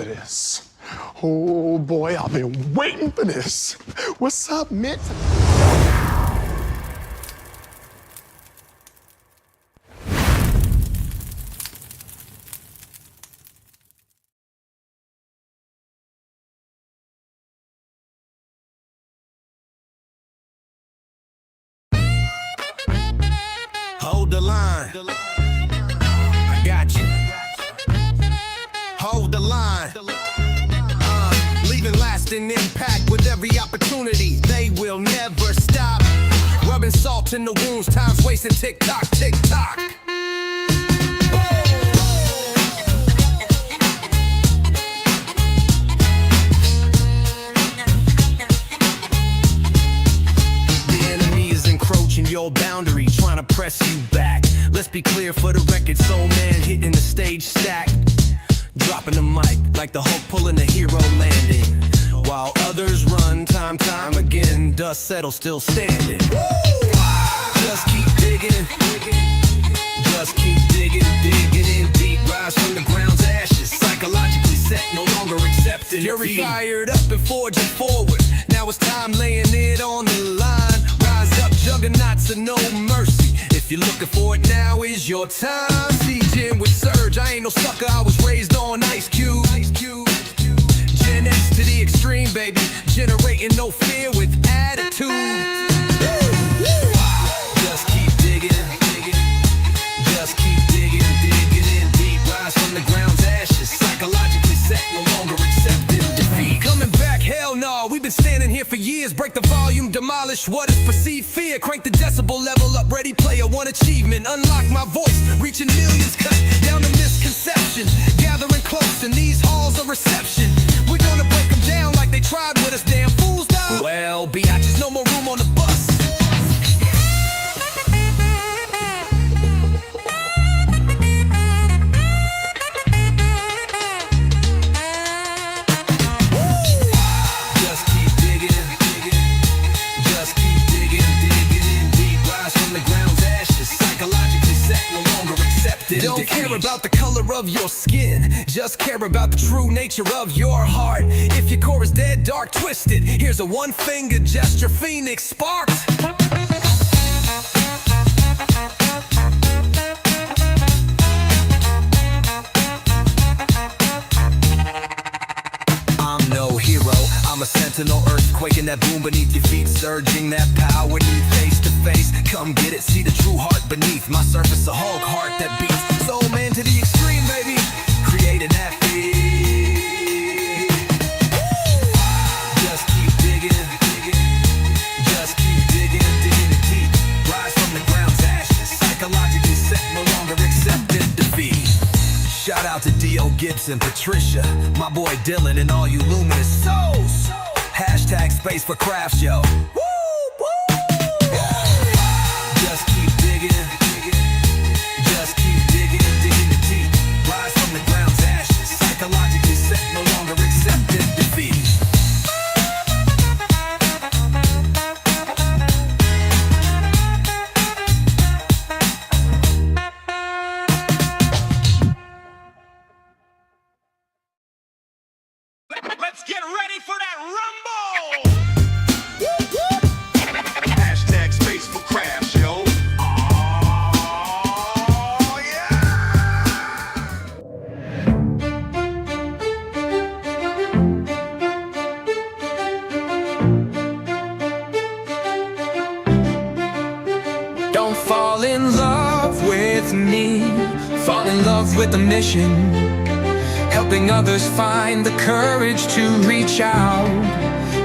this. Oh boy, I've been waiting for this. What's up, Mitch? Hold the line. I got you. Hold the line. Leaving lasting impact with every opportunity. They will never stop. Rubbing salt in the wounds, time's wasting. Tick tock, tick tock. Your boundary, trying to press you back. Let's be clear for the record, soul man hitting the stage stack, dropping the mic like the Hulk pulling a hero landing. While others run time again, dust settles still standing. Just keep digging, just keep digging in deep. Rise from the ground's ashes, psychologically set, no longer accepted. You're fired up and forging forward. Now it's time laying it on the line. Juggernauts of no mercy. If you're looking for it, now is your time. Sieging with Surge, I ain't no sucker. I was raised on Ice Cube. Gen X to the extreme, baby. Generating no fear with attitude. Just keep digging, just keep digging in deep. Rise from the ground's ashes, psychologically set, no longer accepted defeat. Coming back, hell no, we've been standing here for years. Break the volume, demolish what is perceived fear. Crank the decibel level up, ready player, one achievement. Unlock my voice, reaching millions, cut down the misconception. Gathering close in these halls of reception. We're gonna break them down like they tried with us, damn fools down. Well, biatches, no more room on the bus. Don't care about the color of your skin, just care about the true nature of your heart. If your core is dead, dark, twisted, here's a one-finger gesture, Phoenix sparks. I'm no hero, I'm a sentinel, earthquake in that boom beneath your feet, surging that power need face to face. Come get it, see the true heart beneath my surface, a Hulk heart that beats. Soul man to the extreme, baby, creating that beat. Just keep digging, just keep digging it deep. Rise from the ground's ashes, psychologically set, no longer accepted defeat. Shout out to D.O. Gibson, Patricia, my boy Dylan, and all you luminous souls. Hashtag space for crafts, yo. Just keep digging, just keep digging it deep. Rise from the ground's ashes, psychologically set, no longer accepted defeat. Let's get ready for that rumble! Hashtag space for crafts, yo. Oh, yeah! Don't fall in love with me, fall in love with the mission. Helping others find the courage to reach out,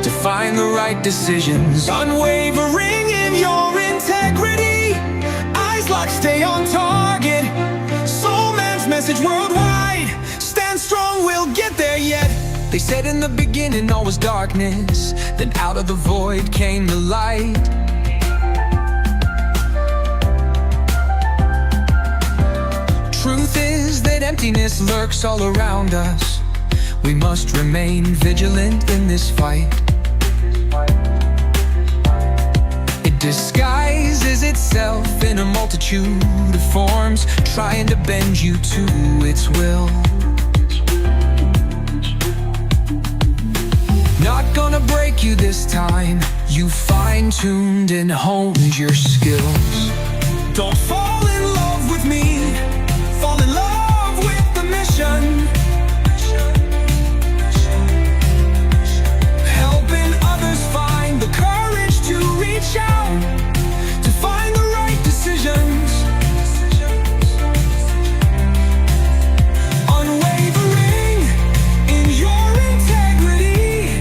to find the right decisions. Unwavering in your integrity, eyes locked, stay on target. Soul man's message worldwide, stand strong, we'll get there yet. They said in the beginning all was darkness, then out of the void came the light. Truth is that emptiness lurks all around us. We must remain vigilant in this fight. It disguises itself in a multitude of forms, trying to bend you to its will. Not gonna break you this time. You fine-tuned and honed your skills. Don't fall in love with me. Fall in love with the mission. Helping others find the courage to reach out, to find the right decisions. Unwavering in your integrity.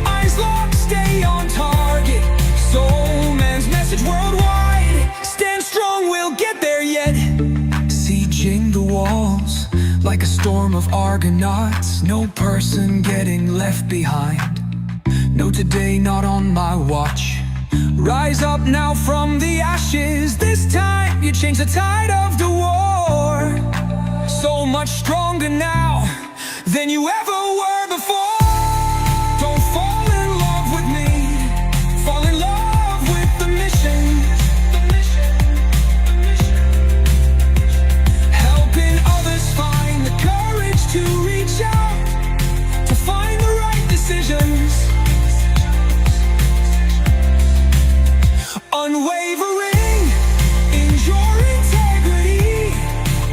Eyes locked, stay on target. Soul man's message worldwide. Stand strong, we'll get there yet. Sieging the walls like a storm of Argonauts. No person getting left behind. No, today not on my watch. Rise up now from the ashes. This time you change the tide of the war. So much stronger now than you ever were before. Don't fall in love with me. Fall in love with the mission. Helping others find the courage to reach out, to find the right decisions. Unwavering in your integrity.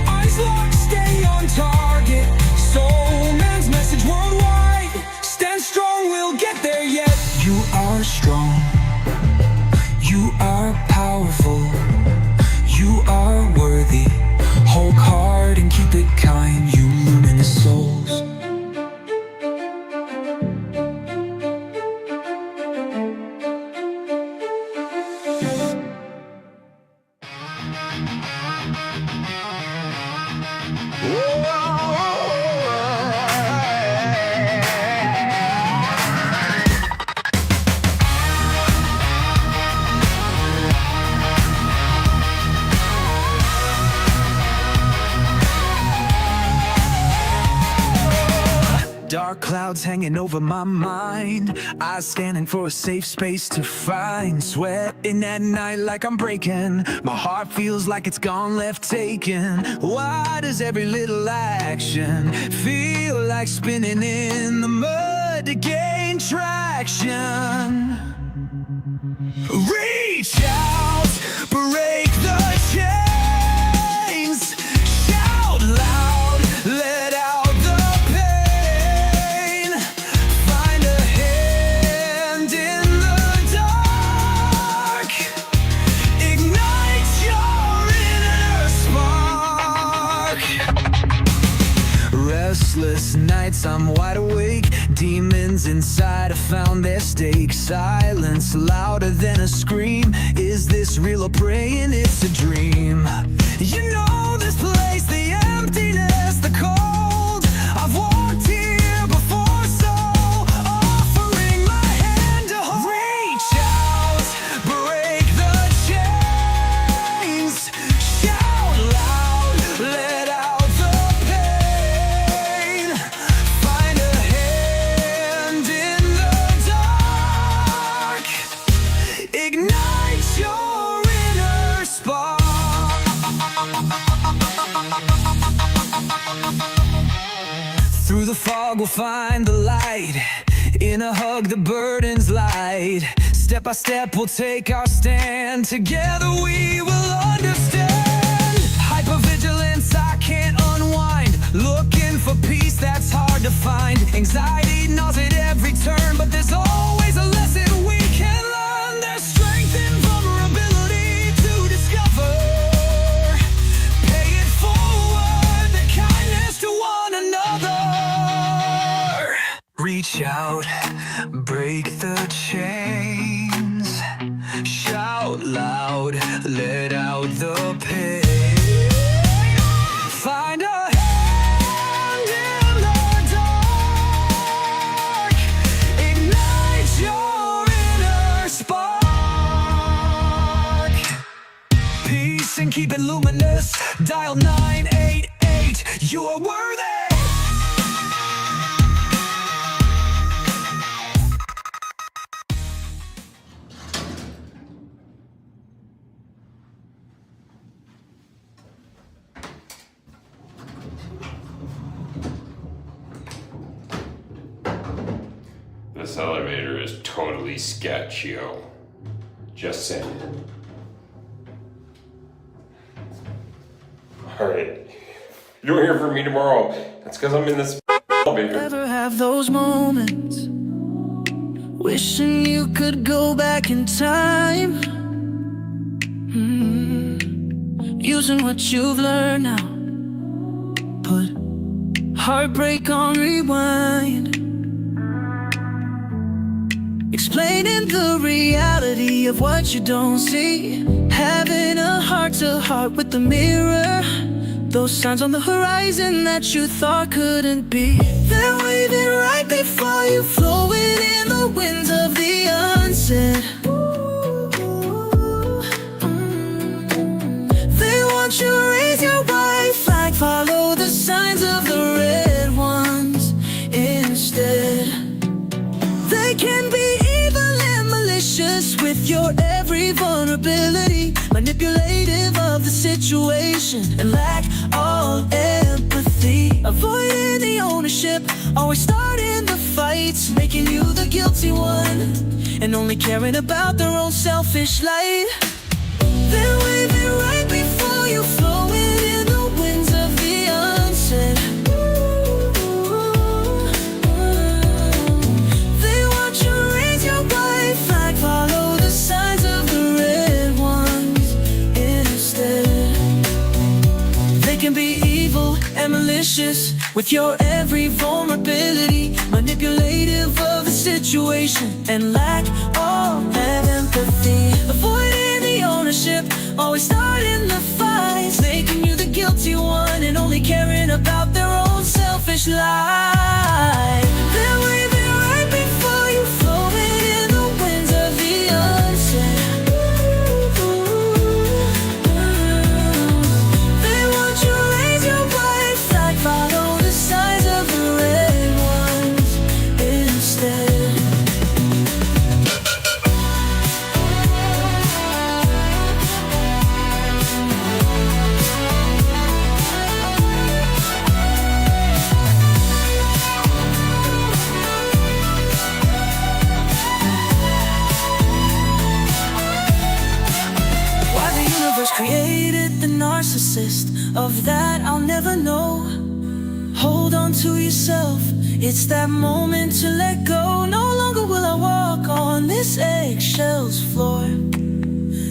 Eyes locked, stay on target. Soul man's message worldwide. Stand strong, we'll get there yet. You are strong. You are powerful. You are worthy. Hold hard and keep it kind. You luminous souls. Dark clouds hanging over my mind. Eyes scanning for a safe space to find. Sweating at night like I'm breaking. My heart feels like it's gone left taken. Why does every little action feel like spinning in the mud to gain traction? Reach out, break the chains. Shout loud, let out. Restless nights, I'm wide awake. Demons inside have found their stake. Silence louder than a scream. Is this real or praying it's a dream? You know this place, the emptiness, the cold. I've walked here before, so offering my hand to hold. Reach out, break the chains. Shout loud, let out. Through the fog we'll find the light. In a hug the burden's light. Step by step we'll take our stand. Together we will understand. Hypervigilance I can't unwind. Looking for peace that's hard to find. Anxiety gnaws at every turn, but there's always a lesson we can learn. There's strength in vulnerability to discover. Pay it forward, the kindness to one another. Reach out, break the chains. Shout loud, let out the pain. Find a hand in the dark. Ignite your inner spark. Peace and keep it luminous. Dial 988. You are worthy. This elevator is totally sketch, yo. Just saying. Alright. You don't hear from me tomorrow. That's because I'm in this elevator. Ever have those moments wishing you could go back in time? Using what you've learned now, put heartbreak on rewind, explaining the reality of what you don't see, having a heart-to-heart with the mirror, those signs on the horizon that you thought couldn't be. They're waving right before you, flowing in the winds of the unsaid. They want you to raise your white flag, follow the signs of the red ones instead. They can be evil and malicious with your every vulnerability, manipulative of the situation and lack all empathy, avoiding the ownership, always starting the fights, making you the guilty one, and only caring about their own selfish light. They're waving right before you, flowing in the winds of the unsaid. They want you to raise your white flag, follow the signs of the red ones instead. They can be evil and malicious with your every vulnerability, manipulative of the situation and lack all empathy, avoiding the ownership, always starting the fights, making you the guilty one and only caring about their own selfish life. They're waving right before you, flowing in the winds of the unsaid. They want you to raise your white flag, follow the signs of the red ones instead. Created the narcissist, of that I'll never know. Hold on to yourself, it's that moment to let go. No longer will I walk on this eggshells floor.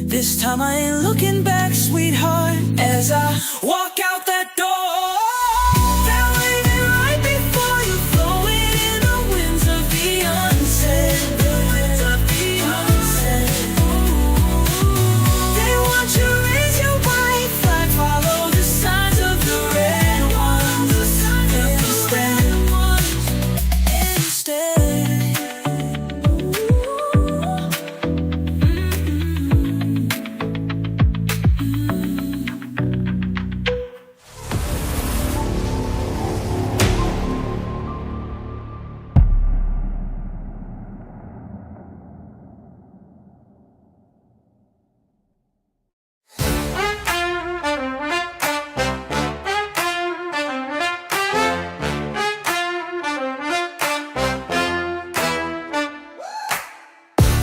This time I ain't looking back, sweetheart, as I walk out that door. They're waving right before you, flowing in the winds of the unsaid. The winds of the unsaid. They want you to raise your white flag, follow the signs of the red ones instead.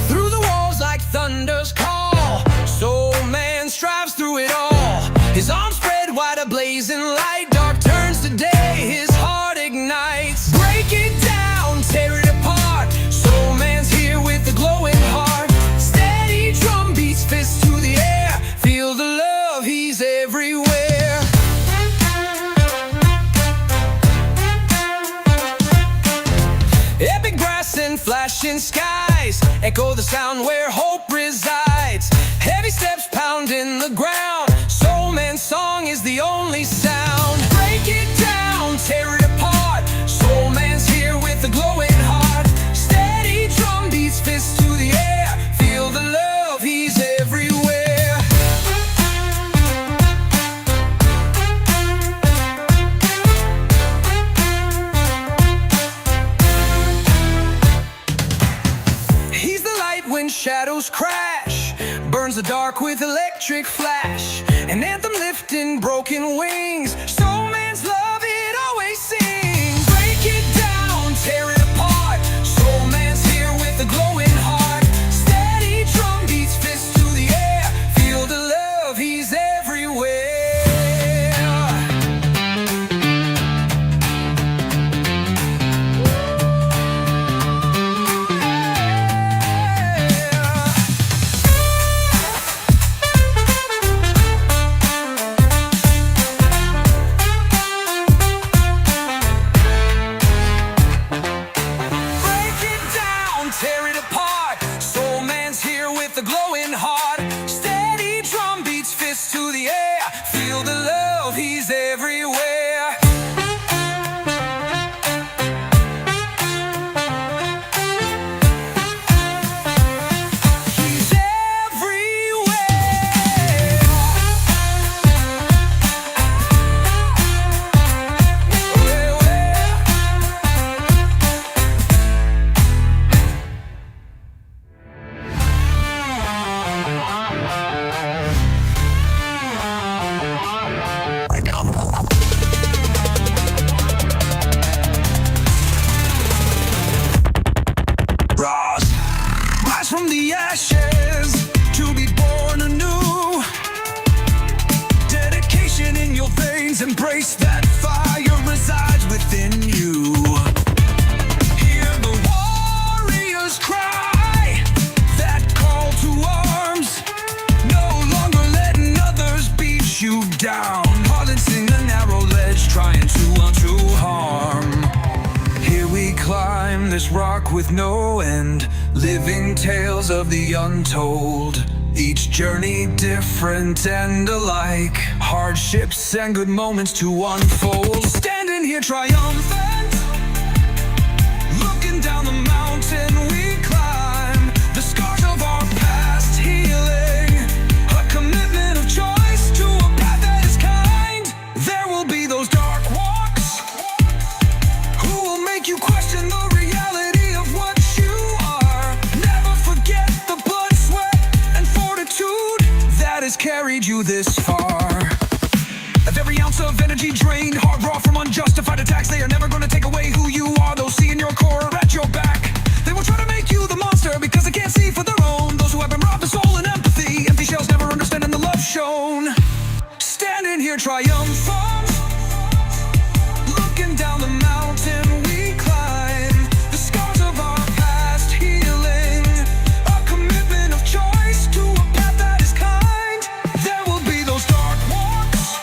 Through the walls like thunder's call, soul man strives through it all. His arms spread wide, a blazing light, dark turns to day, his heart ignites. Break it down, tear it apart, soul man's here with a glowing heart. Steady drum beats, fists to the air, feel the love, he's everywhere. Epic brass and flashing skies echo the sound where hope resides. Heavy steps pounding the ground, soul man's song is the only sound. Break it down, tear it apart, soul man's here with a glowing heart. Steady drum beats, fists to the air, feel the love, he's everywhere. He's the light when shadows crash, burns the dark with electric flash. An anthem lifting broken wings, soul man's love, it always sings. Break it down, tear it apart, soul man's Please embrace that fire resides within you. Hear the warriors cry, that call to arms. No longer letting others beat you down, balancing the narrow ledge, trying to undo harm. Here we climb this rock with no end, living tales of the untold. Each journey different and alike, hardships and good moments to unfold. Standing here triumphant, looking down the mountain we climb. The scars of our past healing, a commitment of choice to a path that is kind. There will be those dark walks who will make you question the reality of what you are. Never forget the blood, sweat, and fortitude that has carried you this far. Of every ounce of energy drained, heart raw from unjustified attacks, they are never going to take away who you are. Those seeing your core are at your back. They will try to make you the monster because they can't see for their own. Those who have been robbed of soul and empathy, empty shells never understanding the love shown. Standing here triumphant, looking down the mountain we climb. The scars of our past healing, a commitment of choice to a path that is kind. There will be those dark walks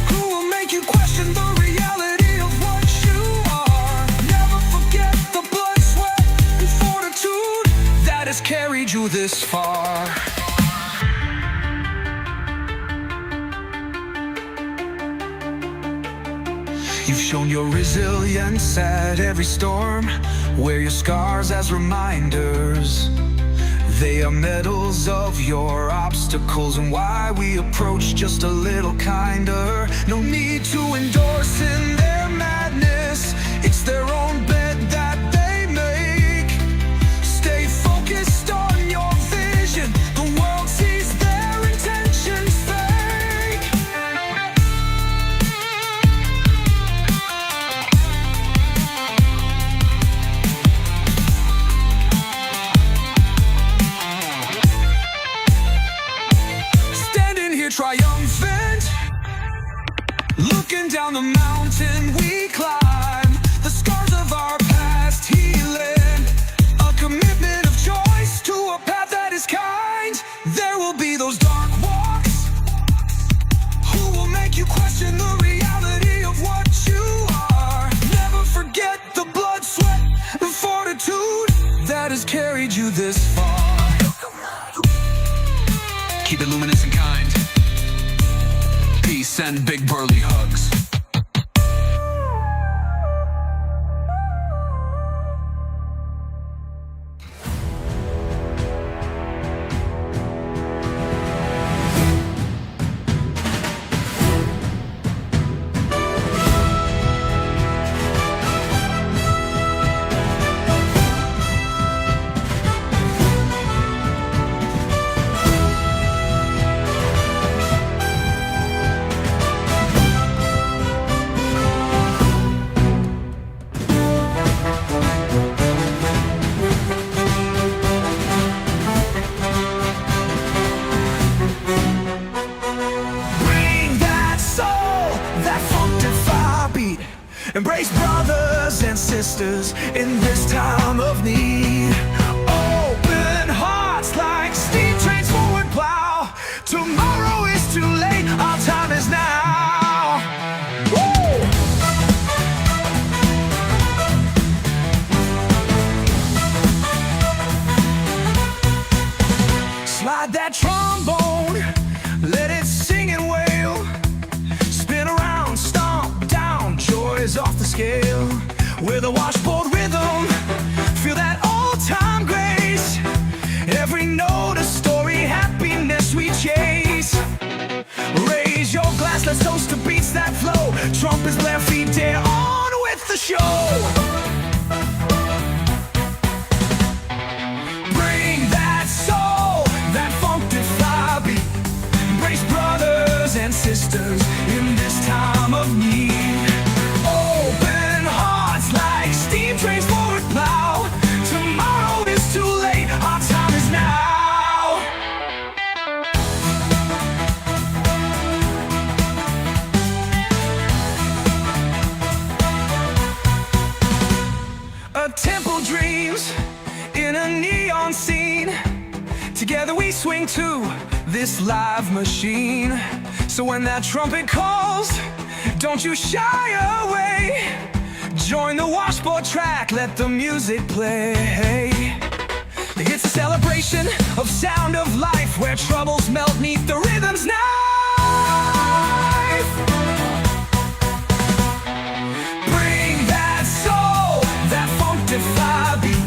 who will make you question the reality of what you are. Never forget the blood, sweat, and fortitude that has carried you this far. You've shown your resilience at every storm. Wear your scars as reminders. They are medals of your obstacles and why we approach just a little kinder. No need to endorse in their madness. It's their own bed that they make. Stay focused on your vision. The world sees their intentions fake. Standing here triumphant, looking down the mountain we climb. The scars of our past healing, a commitment of choice to a path that is kind. There will be those dark walks who will make you question the reality of what you are. Never forget the blood, sweat, and fortitude that has carried you this far. Keep it luminous and kind. Peace and big burly hugs. Embrace brothers and sisters in this time of need. Open hearts like steam trains forward plow. Tomorrow is too late, our time is now. Woo! Slide that trombone, let it sing and wail. Spin around, stomp down, joys off the scale. With a washboard rhythm, feel that old-time grace. Every note a story, happiness we chase. Raise your glass, let's toast to beats that flow. Trumpets blare, feet dare on with the show. Bring that soul, that funk-defy beat. Embrace brothers and sisters in this time of need. Open hearts like steam trains forward plow. Tomorrow is too late, our time is now. swing to this live machine. So when that trumpet calls, don't you shy away. Join the washboard track, let the music play. It's a celebration of sound of life, where troubles melt neath the rhythm's knife. Bring that soul, that funk-defy beat.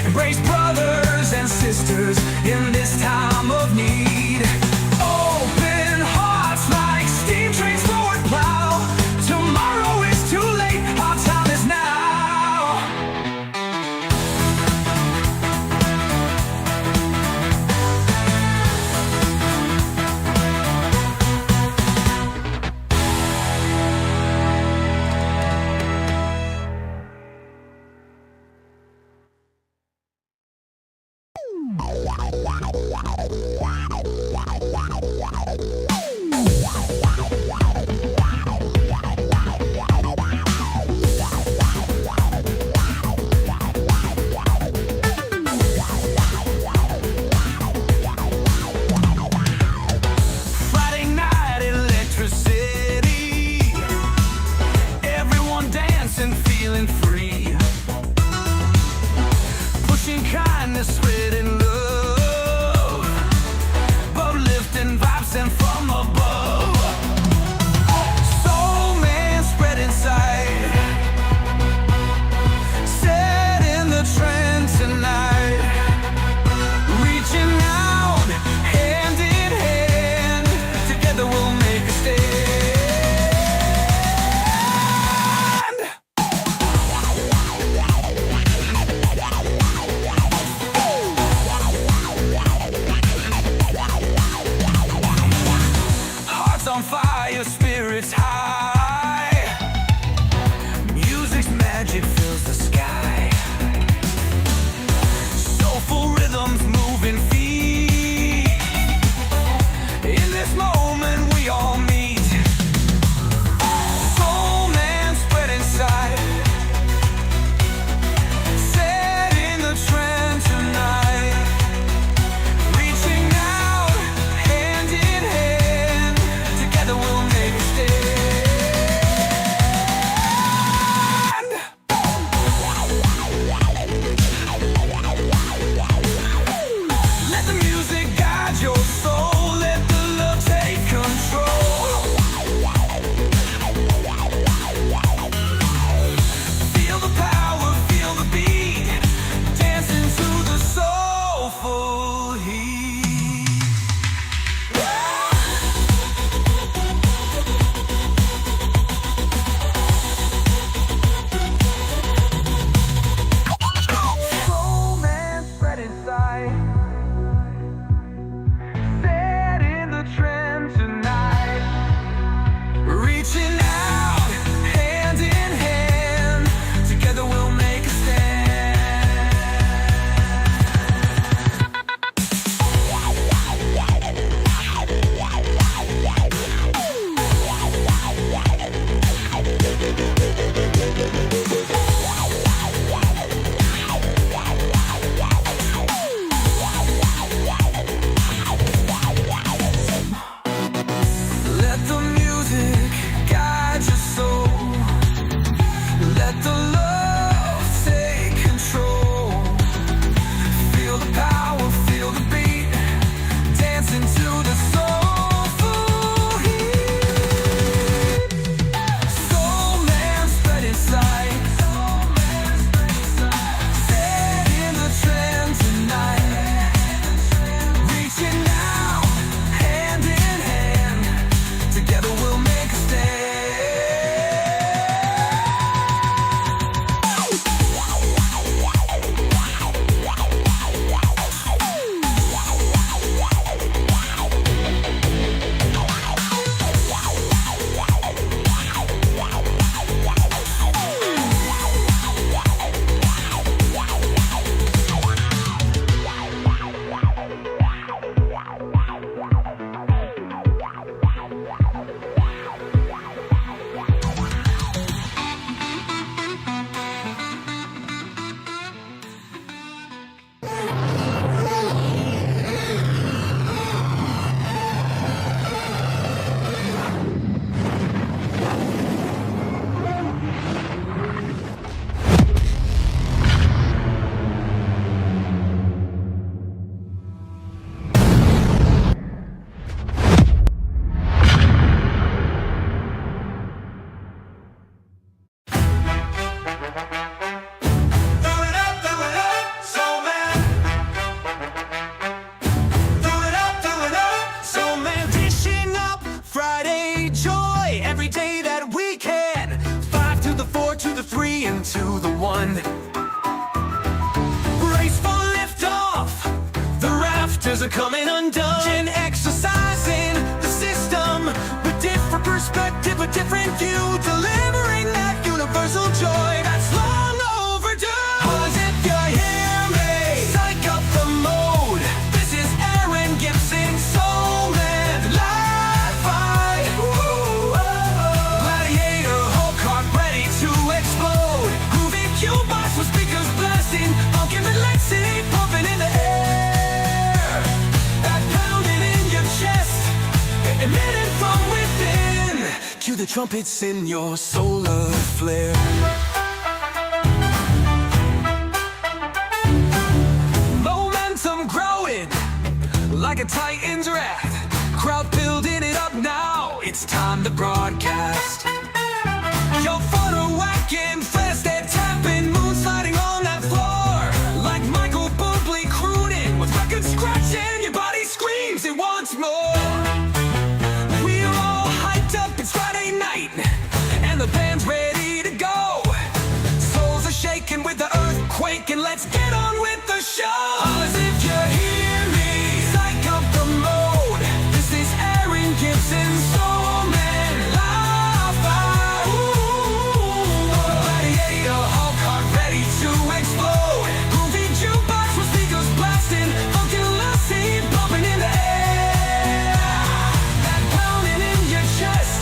Embrace brothers and sisters in this time of need. Open hearts like steam trains forward plow. Tomorrow is too late, our time is now. Friday night electricity, everyone dancing, feeling free, pushing kindness, spreading love, uplifting vibes and from above. Soul man spread inside, set in the trend tonight, reaching out, hand in hand, together we'll make a stand. Hearts on fire, spirits high, music's magic fills the sky. Soulful rhythms, moving feet. In this moment we all meet. Soul man spread inside, set in the trend tonight, reaching out, hand in hand, together we'll are coming undone. And exercising the system with different perspective, a different view, delivering that universal joy that's long overdue. 'Cause if you hear me, psych up the mode. This is Aaron Gibson, Soul Man, live fight. Gladiator, Hulk hard, ready to explode. Groovy cubebox with speakers blasting, funkin' the lead city pumping in the air. That pounding in your chest, emitting from within. Cue the trumpets in your solar flare. Momentum growing like a Titan's wrath. Crowd building it up now. It's time to broadcast. Your footer whacking, fast and tapping, moon sliding on that floor. Like Michael Bublé crooning with records scratching. Your body screams it wants more. We're all hyped up, it's Friday night, and the band's ready to go. Souls are shaking with the earthquake, and let's get on with the show. 'Cause if you hear me, psych up the mode. This is Aaron Gibson, Soul Man, live fight. Gladiator, Hulk hard, ready to explode. Groovy jukebox with speakers blasting, funkin' lassie pumping in the air. That pounding in your chest,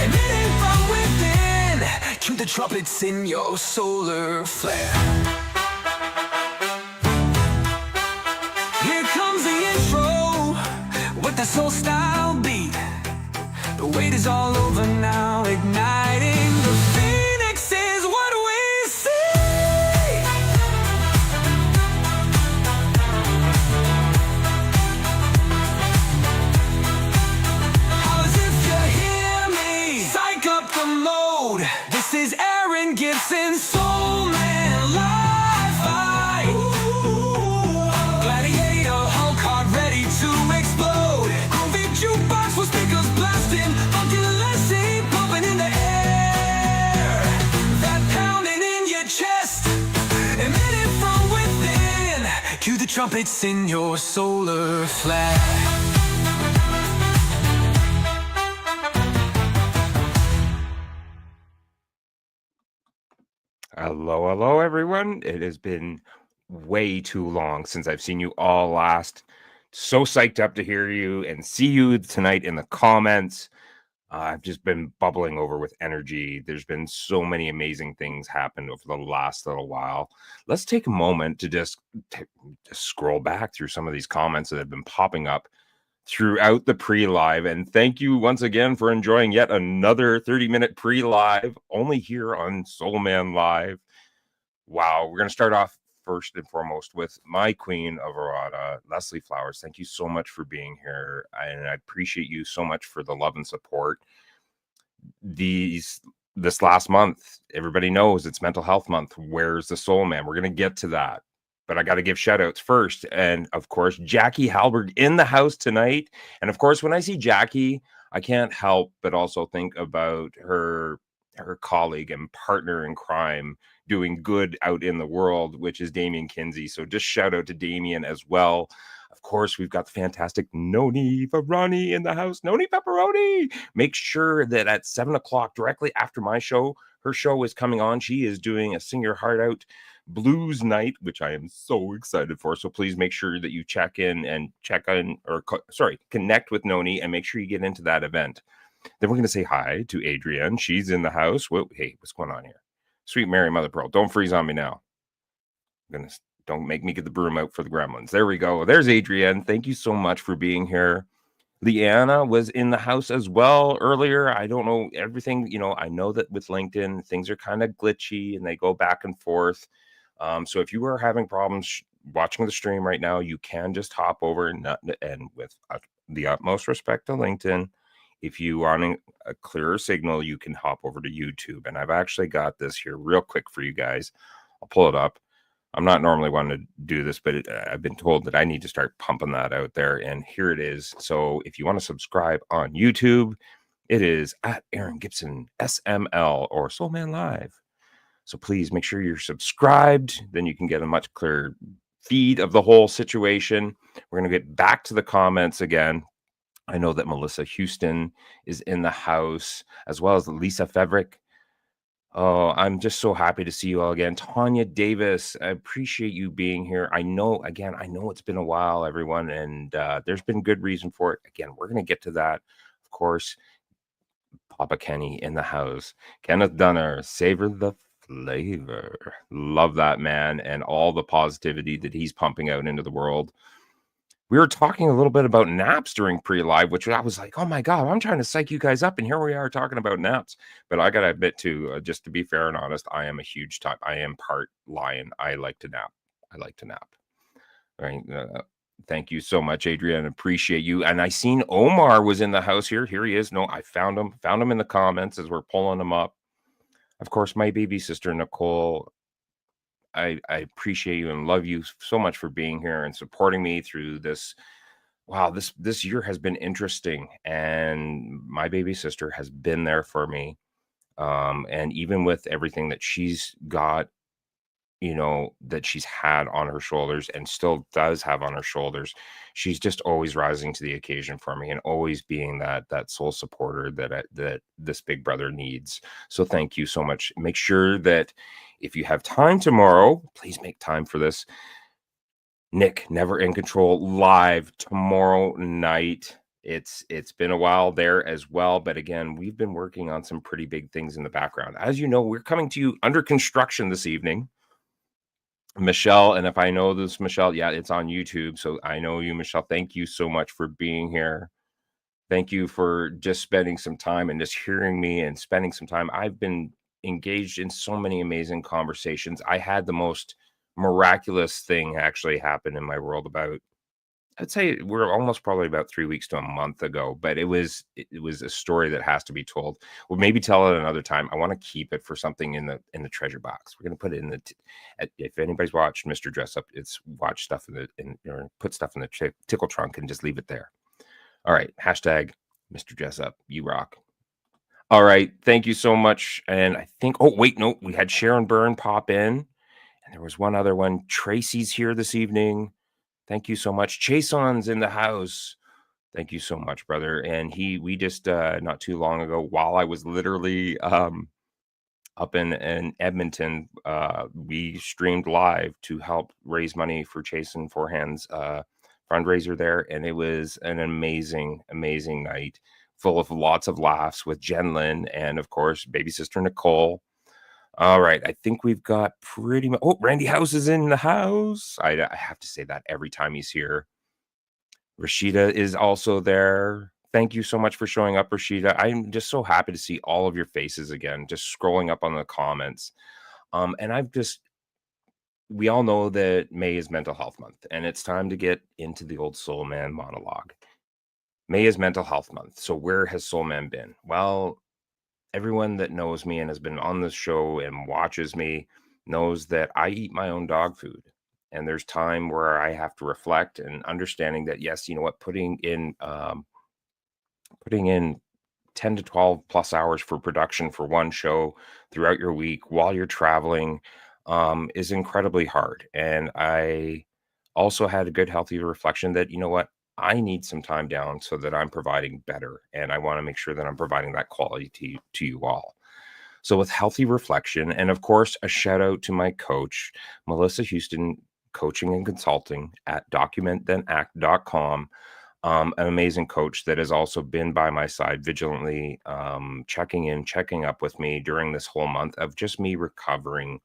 emitting from within. Cue the trumpets in your solar flare. Here comes the intro with the soul style beat. The wait is all over now, igniting the phoenix is what we see. 'Cause if you hear me, psych up the mode. This is Aaron Gibson, Soul Man, live fight. Gladiator, Hulk hard, ready to explode. Groovy jukebox with speakers blasting, funkin' lassie pumping in the air. That pounding in your chest, emitting from within. Cue the trumpets in your solar flare. Hello, hello, everyone. It has been way too long since I've seen you all last. So psyched up to hear you and see you tonight in the comments. I've just been bubbling over with energy. There's been so many amazing things happen over the last little while. Let's take a moment to just scroll back through some of these comments that have been popping up throughout the pre-live. And thank you once again for enjoying yet another 30-minute pre-live only here on Soul Man Live. Wow, we're going to start off first and foremost with my queen of Alberta, Leslie Flowers. Thank you so much for being here, and I appreciate you so much for the love and support. This last month, everybody knows it's Mental Health Month. Where's the Soul Man? We're going to get to that, but I got to give shout outs first. And of course, Jackie Halberg in the house tonight. And of course, when I see Jackie, I can't help but also think about her colleague and partner in crime doing good out in the world, which is Damien Kinsey. So just shout out to Damien as well. Of course, we've got the fantastic Noni Varani in the house. Noni Pepperoni. Make sure that at 7 o'clock, directly after my show, her show is coming on. She is doing a Sing Your Heart Out Blues Night, which I am so excited for. So please make sure that you connect with Noni and make sure you get into that event. Then we're going to say hi to Adrienne. She's in the house. Hey, what's going on here? Sweet Mary Mother Pearl. Don't freeze on me now. Don't make me get the broom out for the gremlins. There we go. There's Adrienne. Thank you so much for being here. Leanna was in the house as well earlier. I don't know everything. I know that with LinkedIn, things are kind of glitchy and they go back and forth. So if you are having problems watching the stream right now, you can just hop over and with the utmost respect to LinkedIn, if you want a clearer signal, you can hop over to YouTube. And I've actually got this here real quick for you guys. I'll pull it up. I'm not normally one to do this, but I've been told that I need to start pumping that out there. And here it is. So if you want to subscribe on YouTube, it is at Aaron Gibson SML or Soul Man Live. So please make sure you're subscribed. Then you can get a much clearer feed of the whole situation. We're going to get back to the comments again. I know that Melissa Houston is in the house, as well as Lisa Fevrick. Oh, I'm just so happy to see you all again. Tanya Davis, I appreciate you being here. I know it's been a while, everyone, and there's been good reason for it. Again, we're going to get to that. Of course, Papa Kenny in the house. Kenneth Dunner, savor the flavor. Love that man and all the positivity that he's pumping out into the world. We were talking a little bit about naps during pre-live, which I was like, oh my God, I'm trying to psych you guys up. And here we are talking about naps. But I got to admit too, just to be fair and honest, I am a huge type. I am part lion. I like to nap. All right. Thank you so much, Adrian. Appreciate you. And I seen Omar was in the house here. Here he is. No, I found him in the comments as we're pulling him up. Of course, my baby sister, Nicole, I appreciate you and love you so much for being here and supporting me through this. Wow, this year has been interesting, and my baby sister has been there for me. And even with everything that she's got, that she's had on her shoulders and still does have on her shoulders, she's just always rising to the occasion for me and always being that soul supporter that this big brother needs. So thank you so much. Make sure that if you have time tomorrow, please make time for this. Nick, Never in Control, live tomorrow night. It's been a while there as well, but again, we've been working on some pretty big things in the background. As you know, we're coming to you under construction this evening. Michelle, and if I know this, Michelle, yeah, it's on YouTube. So I know you, Michelle. Thank you so much for being here. Thank you for just spending some time and just hearing me and spending some time. I've been engaged in so many amazing conversations. I had the most miraculous thing actually happen in my world about, I'd say we're almost probably about 3 weeks to a month ago, but it was a story that has to be told. We'll maybe tell it another time. I want to keep it for something in the treasure box. We're going to put it in if anybody's watched Mr. Dress Up, it's watch stuff or put stuff in the tickle trunk and just leave it there. All right. Hashtag Mr. Dress Up. You rock. All right. Thank you so much. And I think, oh, wait, no, we had Sharon Byrne pop in. And there was one other one. Tracy's here this evening. Thank you so much. Jason's in the house. Thank you so much, brother. And we just not too long ago, while I was literally up in Edmonton, we streamed live to help raise money for Jason Forehand's fundraiser there. And it was an amazing, amazing night full of lots of laughs with Jen Lynn and, of course, baby sister Nicole. All right. I think we've got pretty much. Oh, Randy House is in the house. I have to say that every time he's here. Rashida is also there. Thank you so much for showing up, Rashida. I'm just so happy to see all of your faces again, just scrolling up on the comments. And we all know that May is Mental Health Month, and it's time to get into the old Soul Man monologue. May is Mental Health Month. So where has Soul Man been? Well, everyone that knows me and has been on this show and watches me knows that I eat my own dog food. And there's time where I have to reflect and understanding that, yes, you know what, putting in 10 to 12 plus hours for production for one show throughout your week while you're traveling is incredibly hard. And I also had a good, healthy reflection that, you know what, I need some time down so that I'm providing better. And I want to make sure that I'm providing that quality to you all. So with healthy reflection, and of course, a shout out to my coach, Melissa Houston, coaching and consulting at documentthenact.com. An amazing coach that has also been by my side vigilantly, checking up with me during this whole month of just me recovering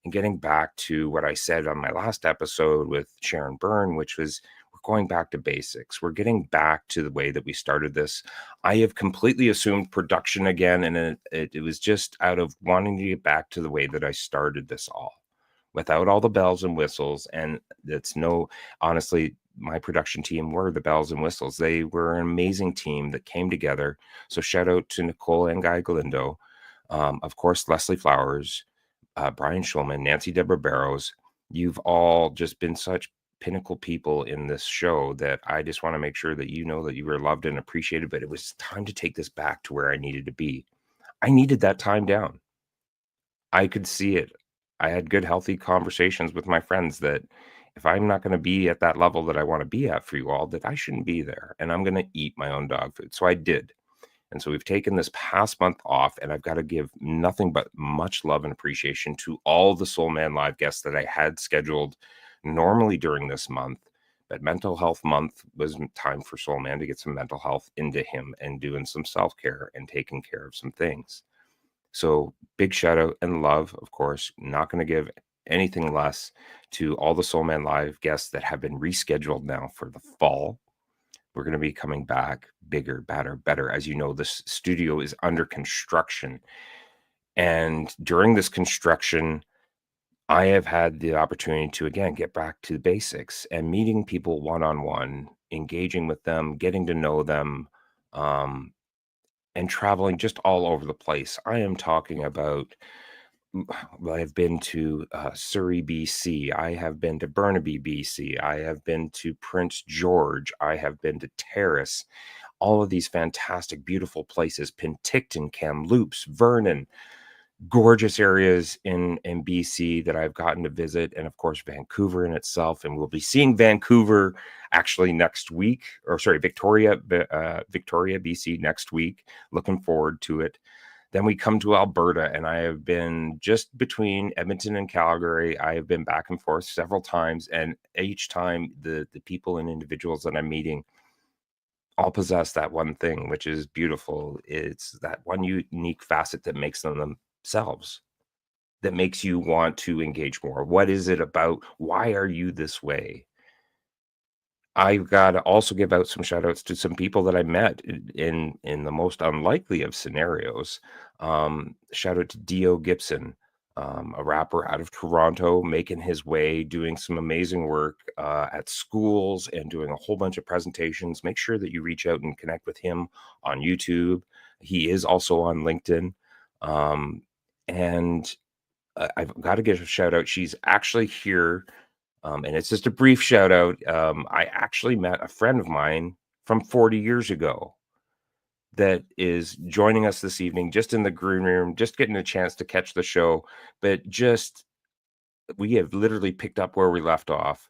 and getting back to what I said on my last episode with Sharon Byrne, which was we're going back to basics. We're getting back to the way that we started this. I have completely assumed production again, and it was just out of wanting to get back to the way that I started this all, without all the bells and whistles. And honestly, my production team were the bells and whistles. They were an amazing team that came together. So shout out to Nicole and Guy Galindo, of course, Leslie Flowers, Brian Schulman, Nancy Deborah Barrows. You've all just been such pinnacle people in this show that I just want to make sure that you know that you were loved and appreciated. But it was time to take this back to where I needed to be. I needed that time down. I could see it. I had good, healthy conversations with my friends that if I'm not going to be at that level that I want to be at for you all, that I shouldn't be there. And I'm going to eat my own dog food. So I did. And so we've taken this past month off, and I've got to give nothing but much love and appreciation to all the Soul Man Live guests that I had scheduled normally during this month. But Mental Health Month was time for Soul Man to get some mental health into him and doing some self-care and taking care of some things. So big shout out and love, of course, not going to give anything less to all the Soul Man Live guests that have been rescheduled now for the fall. We're going to be coming back bigger, badder, better. As you know, this studio is under construction. And during this construction, I have had the opportunity to, again, get back to the basics and meeting people one-on-one, engaging with them, getting to know them, and traveling just all over the place. I am talking about, I've been to Surrey, BC. I have been to Burnaby, BC. I have been to Prince George. I have been to Terrace. All of these fantastic, beautiful places. Penticton, Kamloops, Vernon, gorgeous areas in BC that I've gotten to visit. And of course, Vancouver in itself. And we'll be seeing Vancouver actually next week, or sorry, Victoria, BC next week. Looking forward to it. Then we come to Alberta, and I have been just between Edmonton and Calgary. I have been back and forth several times, and each time the people and individuals that I'm meeting all possess that one thing, which is beautiful. It's that one unique facet that makes them themselves, that makes you want to engage more. What is it about? Why are you this way? I've got to also give out some shout outs to some people that I met in the most unlikely of scenarios. Shout out to Dio Gibson, a rapper out of Toronto, making his way, doing some amazing work at schools and doing a whole bunch of presentations. Make sure that you reach out and connect with him on YouTube. He is also on LinkedIn. And I've got to give a shout out. She's actually here. And it's just a brief shout out. I actually met a friend of mine from 40 years ago that is joining us this evening, just in the green room, just getting a chance to catch the show. But just, we have literally picked up where we left off.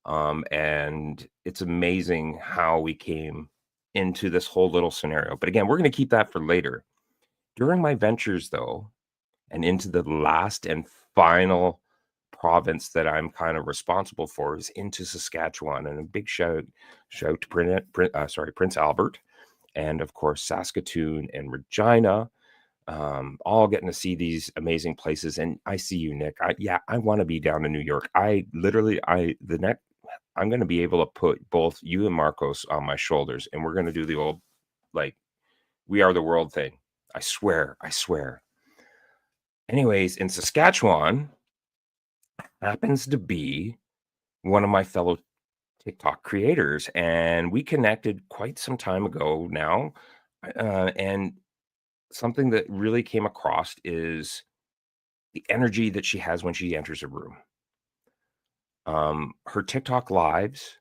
And it's amazing how we came into this whole little scenario. But again, we're going to keep that for later. During my ventures, though, and into the last and final province that I'm kind of responsible for is into Saskatchewan, and a big shout to Prince Albert, and of course Saskatoon and Regina, all getting to see these amazing places. And I see you, Nick. I want to be down in New York. I'm going to be able to put both you and Marcos on my shoulders, and we're going to do the old, like, we are the world thing. I swear. Anyways, in Saskatchewan happens to be one of my fellow TikTok creators, and we connected quite some time ago now. And something that really came across is the energy that she has when she enters a room. Her TikTok lives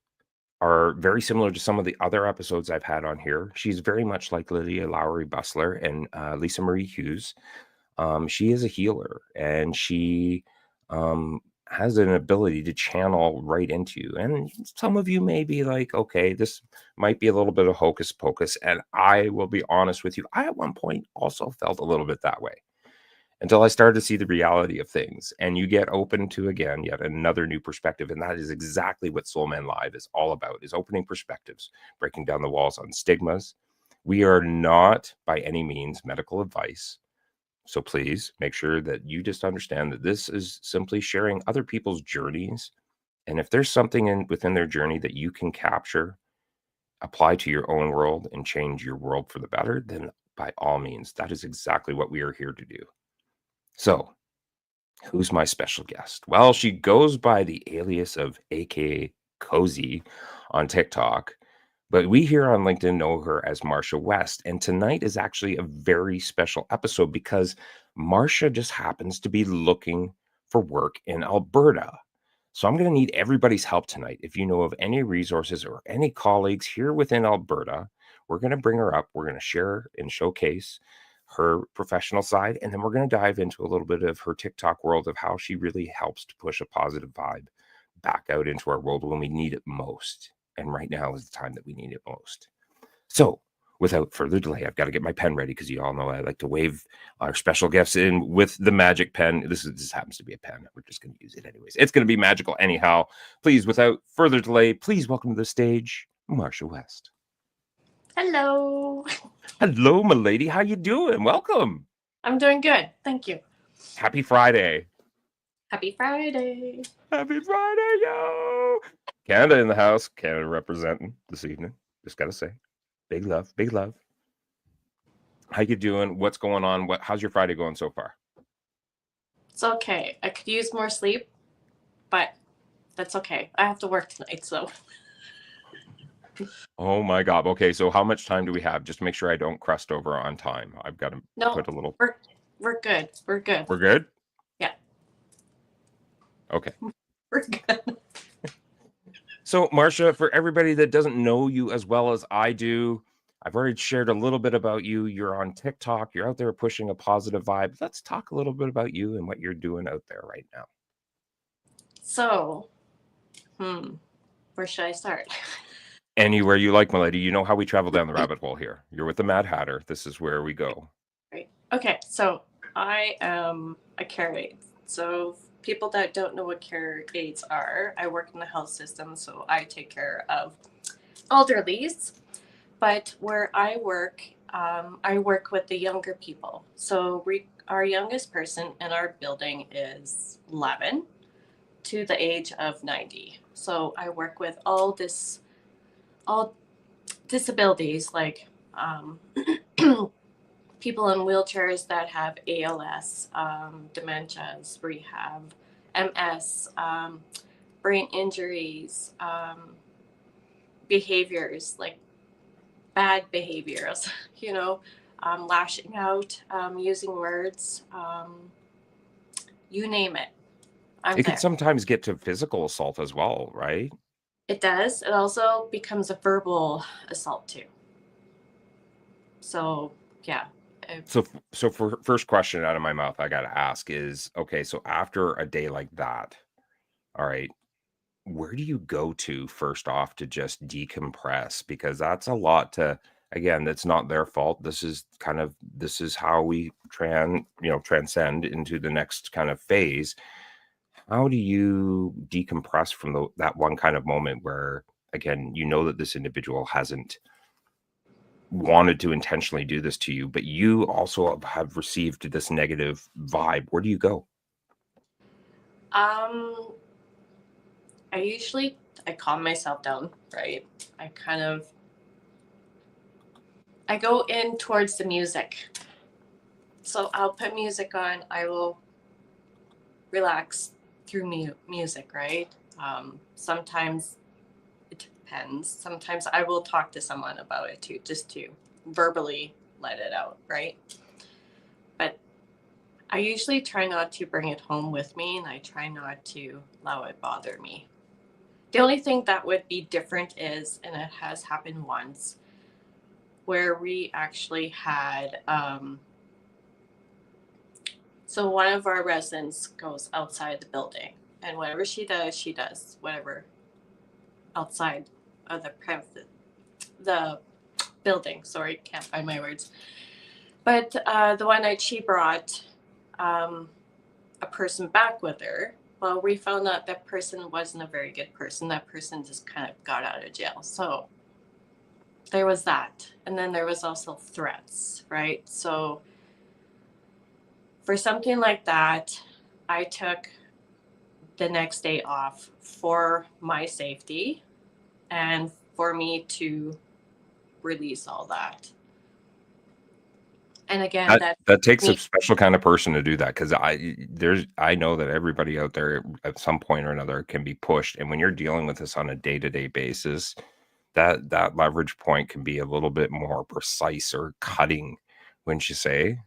are very similar to some of the other episodes I've had on here. She's very much like Lydia Lowry Bustler and Lisa Marie Hughes. She is a healer, and she has an ability to channel right into you. And some of you may be like, okay, this might be a little bit of hocus pocus. And I will be honest with you, I at one point also felt a little bit that way, until I started to see the reality of things. And you get open to, again, yet another new perspective. And that is exactly what Soul Man Live is all about, is opening perspectives, breaking down the walls on stigmas. We are not by any means medical advice. So please make sure that you just understand that this is simply sharing other people's journeys. And if there's something within their journey that you can capture, apply to your own world, and change your world for the better, then by all means, that is exactly what we are here to do. So who's my special guest? Well, she goes by the alias of AKA Cozy on TikTok, but we here on LinkedIn know her as Marsha West. And tonight is actually a very special episode because Marsha just happens to be looking for work in Alberta. So I'm going to need everybody's help tonight. If you know of any resources or any colleagues here within Alberta, we're going to bring her up. We're going to share and showcase her professional side. And then we're going to dive into a little bit of her TikTok world, of how she really helps to push a positive vibe back out into our world when we need it most. And right now is the time that we need it most. So without further delay, I've got to get my pen ready because you all know I like to wave our special guests in with the magic pen. This happens to be a pen. We're just going to use it anyways. It's going to be magical anyhow. Please, without further delay, please welcome to the stage, Marsha West. Hello. Hello, my lady. How you doing? Welcome. I'm doing good. Thank you. Happy Friday. Happy Friday. Happy Friday, yo. Canada in the house. Canada representing this evening. Just got to say. Big love. Big love. How you doing? What's going on? How's your Friday going so far? It's okay. I could use more sleep, but that's okay. I have to work tonight, so. Oh my God. Okay, so how much time do we have? Just to make sure I don't crust over on time. I've got to put a little. We're good. We're good. We're good? Yeah. Okay. We're good. So, Marsha, for everybody that doesn't know you as well as I do, I've already shared a little bit about you. You're on TikTok. You're out there pushing a positive vibe. Let's talk a little bit about you and what you're doing out there right now. So, where should I start? Anywhere you like, my lady. You know how we travel down the rabbit hole here. You're with the Mad Hatter. This is where we go. Right. Okay, so I am a care aide. So people that don't know what care aides are, I work in the health system, so I take care of elderlies. But where I work with the younger people. So our youngest person in our building is 11 to the age of 90. So I work with all disabilities, like people in wheelchairs that have ALS, dementias, rehab, MS, brain injuries, behaviors like bad behaviors, lashing out, using words, you name it. It can sometimes get to physical assault as well, right? It does. It also becomes a verbal assault too. So, yeah. So for first question out of my mouth, I got to ask is, okay, so after a day like that, all right, where do you go to first off to just decompress? Because that's a lot to, again, that's not their fault. This is how we transcend into the next kind of phase. How do you decompress from that one kind of moment where, again, you know that this individual hasn't wanted to intentionally do this to you, but you also have received this negative vibe? Where do you go? I calm myself down, right? I go in towards the music. So I'll put music on. I will relax through music, right? Sometimes it depends. Sometimes I will talk to someone about it too, just to verbally let it out, right? But I usually try not to bring it home with me, and I try not to allow it bother me. The only thing that would be different is, and it has happened once, where we actually had, so one of our residents goes outside the building, and whatever she does whatever outside of the building. Sorry, can't find my words. But the one night she brought a person back with her. Well, we found out that person wasn't a very good person. That person just kind of got out of jail. So there was that. And then there was also threats, right? So for something like that, I took the next day off for my safety and for me to release all that. And again, that takes a special kind of person to do that, because I know that everybody out there at some point or another can be pushed, and when you're dealing with this on a day-to-day basis, that leverage point can be a little bit more precise or cutting, wouldn't you say?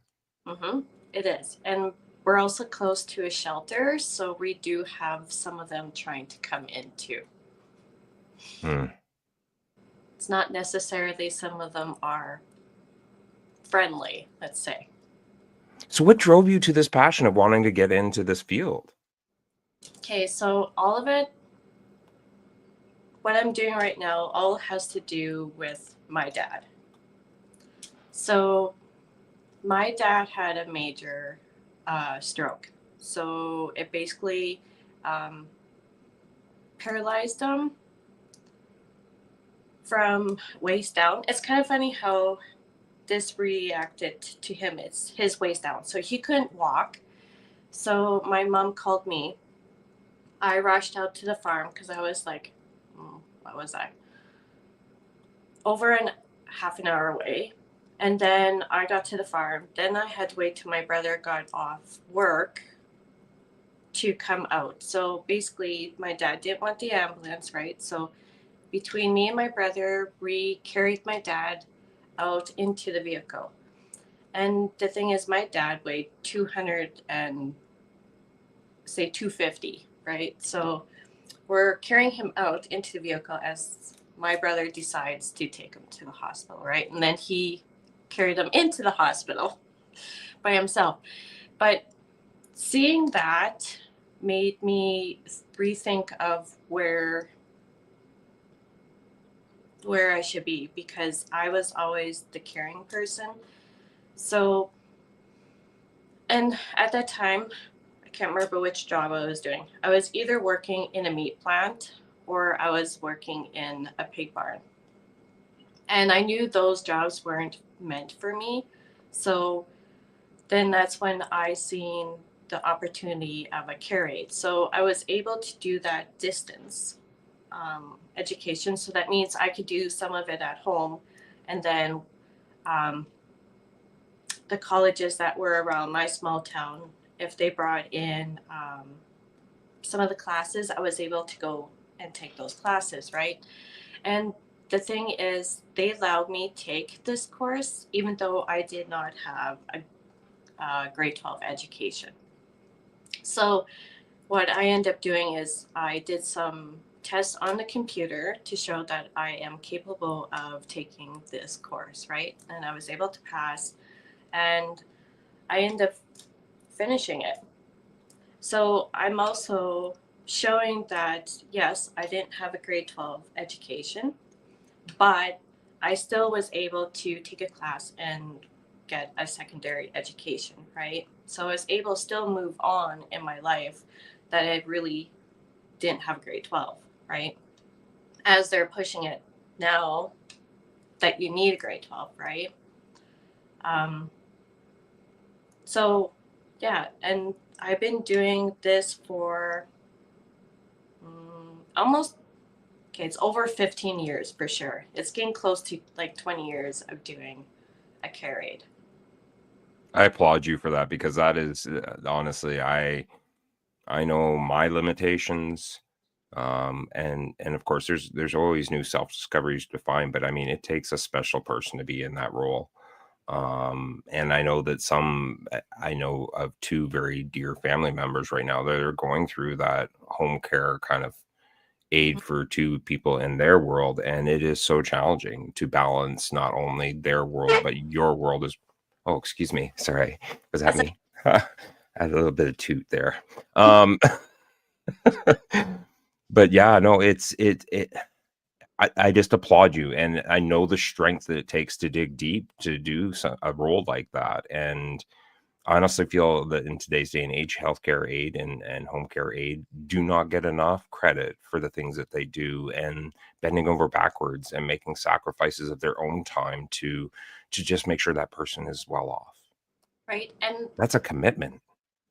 Mm-hmm. It is. And we're also close to a shelter, so we do have some of them trying to come in too. It's not necessarily some of them are friendly, let's say. So what drove you to this passion of wanting to get into this field? Okay, so all of it what I'm doing right now all has to do with my dad. So my dad had a major stroke. So it basically paralyzed him from waist down. It's kind of funny how this reacted to him. It's his waist down. So he couldn't walk. So my mom called me. I rushed out to the farm because I was like, what was I? Over half an hour away. And then I got to the farm. Then I had to wait till my brother got off work to come out. So basically, my dad didn't want the ambulance, right? So between me and my brother, we carried my dad out into the vehicle. And the thing is, my dad weighed 250, right? So we're carrying him out into the vehicle as my brother decides to take him to the hospital, right? And then he carried him into the hospital by himself. But seeing that made me rethink of where I should be, because I was always the caring person. So, and at that time, I can't remember which job I was doing. I was either working in a meat plant or I was working in a pig barn. And I knew those jobs weren't meant for me. So then that's when I seen the opportunity of a care aide. So I was able to do that distance education. So that means I could do some of it at home. And then the colleges that were around my small town, if they brought in some of the classes, I was able to go and take those classes, right? And the thing is, they allowed me to take this course, even though I did not have a grade 12 education. So what I ended up doing is I did some tests on the computer to show that I am capable of taking this course, right? And I was able to pass, and I ended up finishing it. So I'm also showing that, yes, I didn't have a grade 12 education, but I still was able to take a class and get a secondary education, right? So I was able to still move on in my life that I really didn't have grade 12, right? As they're pushing it now that you need a grade 12, right? So yeah, and I've been doing this for almost, it's over 15 years for sure. It's getting close to like 20 years of doing a care aide. I applaud you for that, because that is honestly, I know my limitations, and of course there's always new self discoveries to find. But I mean, it takes a special person to be in that role. And I know that I know of two very dear family members right now that are going through that home care kind of aid for two people in their world, and it is so challenging to balance not only their world but your world as. Oh, excuse me, sorry, was that That's me? I had a little bit of toot there. um but yeah, no, I just applaud you, and I know the strength that it takes to dig deep to do a role like that. And I honestly feel that in today's day and age, healthcare aid and home care aid do not get enough credit for the things that they do, and bending over backwards and making sacrifices of their own time to just make sure that person is well off. right. And That's a commitment.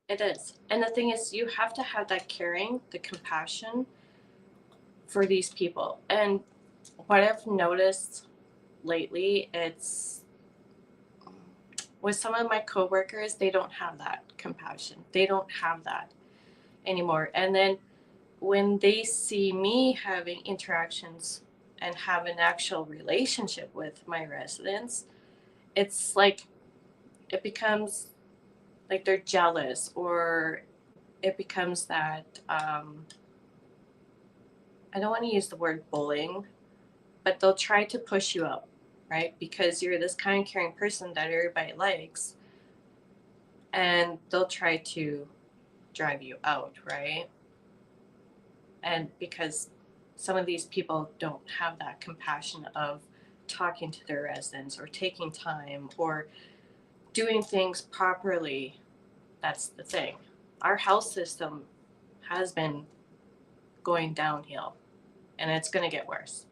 it is. And the thing is, you have to have that caring, the compassion for these people. And what I've noticed lately, it's with some of my coworkers, they don't have that compassion. They don't have that anymore. And then when they see me having interactions and have an actual relationship with my residents, it's like it becomes like they're jealous, or it becomes that I don't want to use the word bullying, but they'll try to push you up, right? Because you're this kind, caring person that everybody likes, and they'll try to drive you out, right? And because some of these people don't have that compassion of talking to their residents or taking time or doing things properly. That's the thing. Our health system has been going downhill, and it's going to get worse.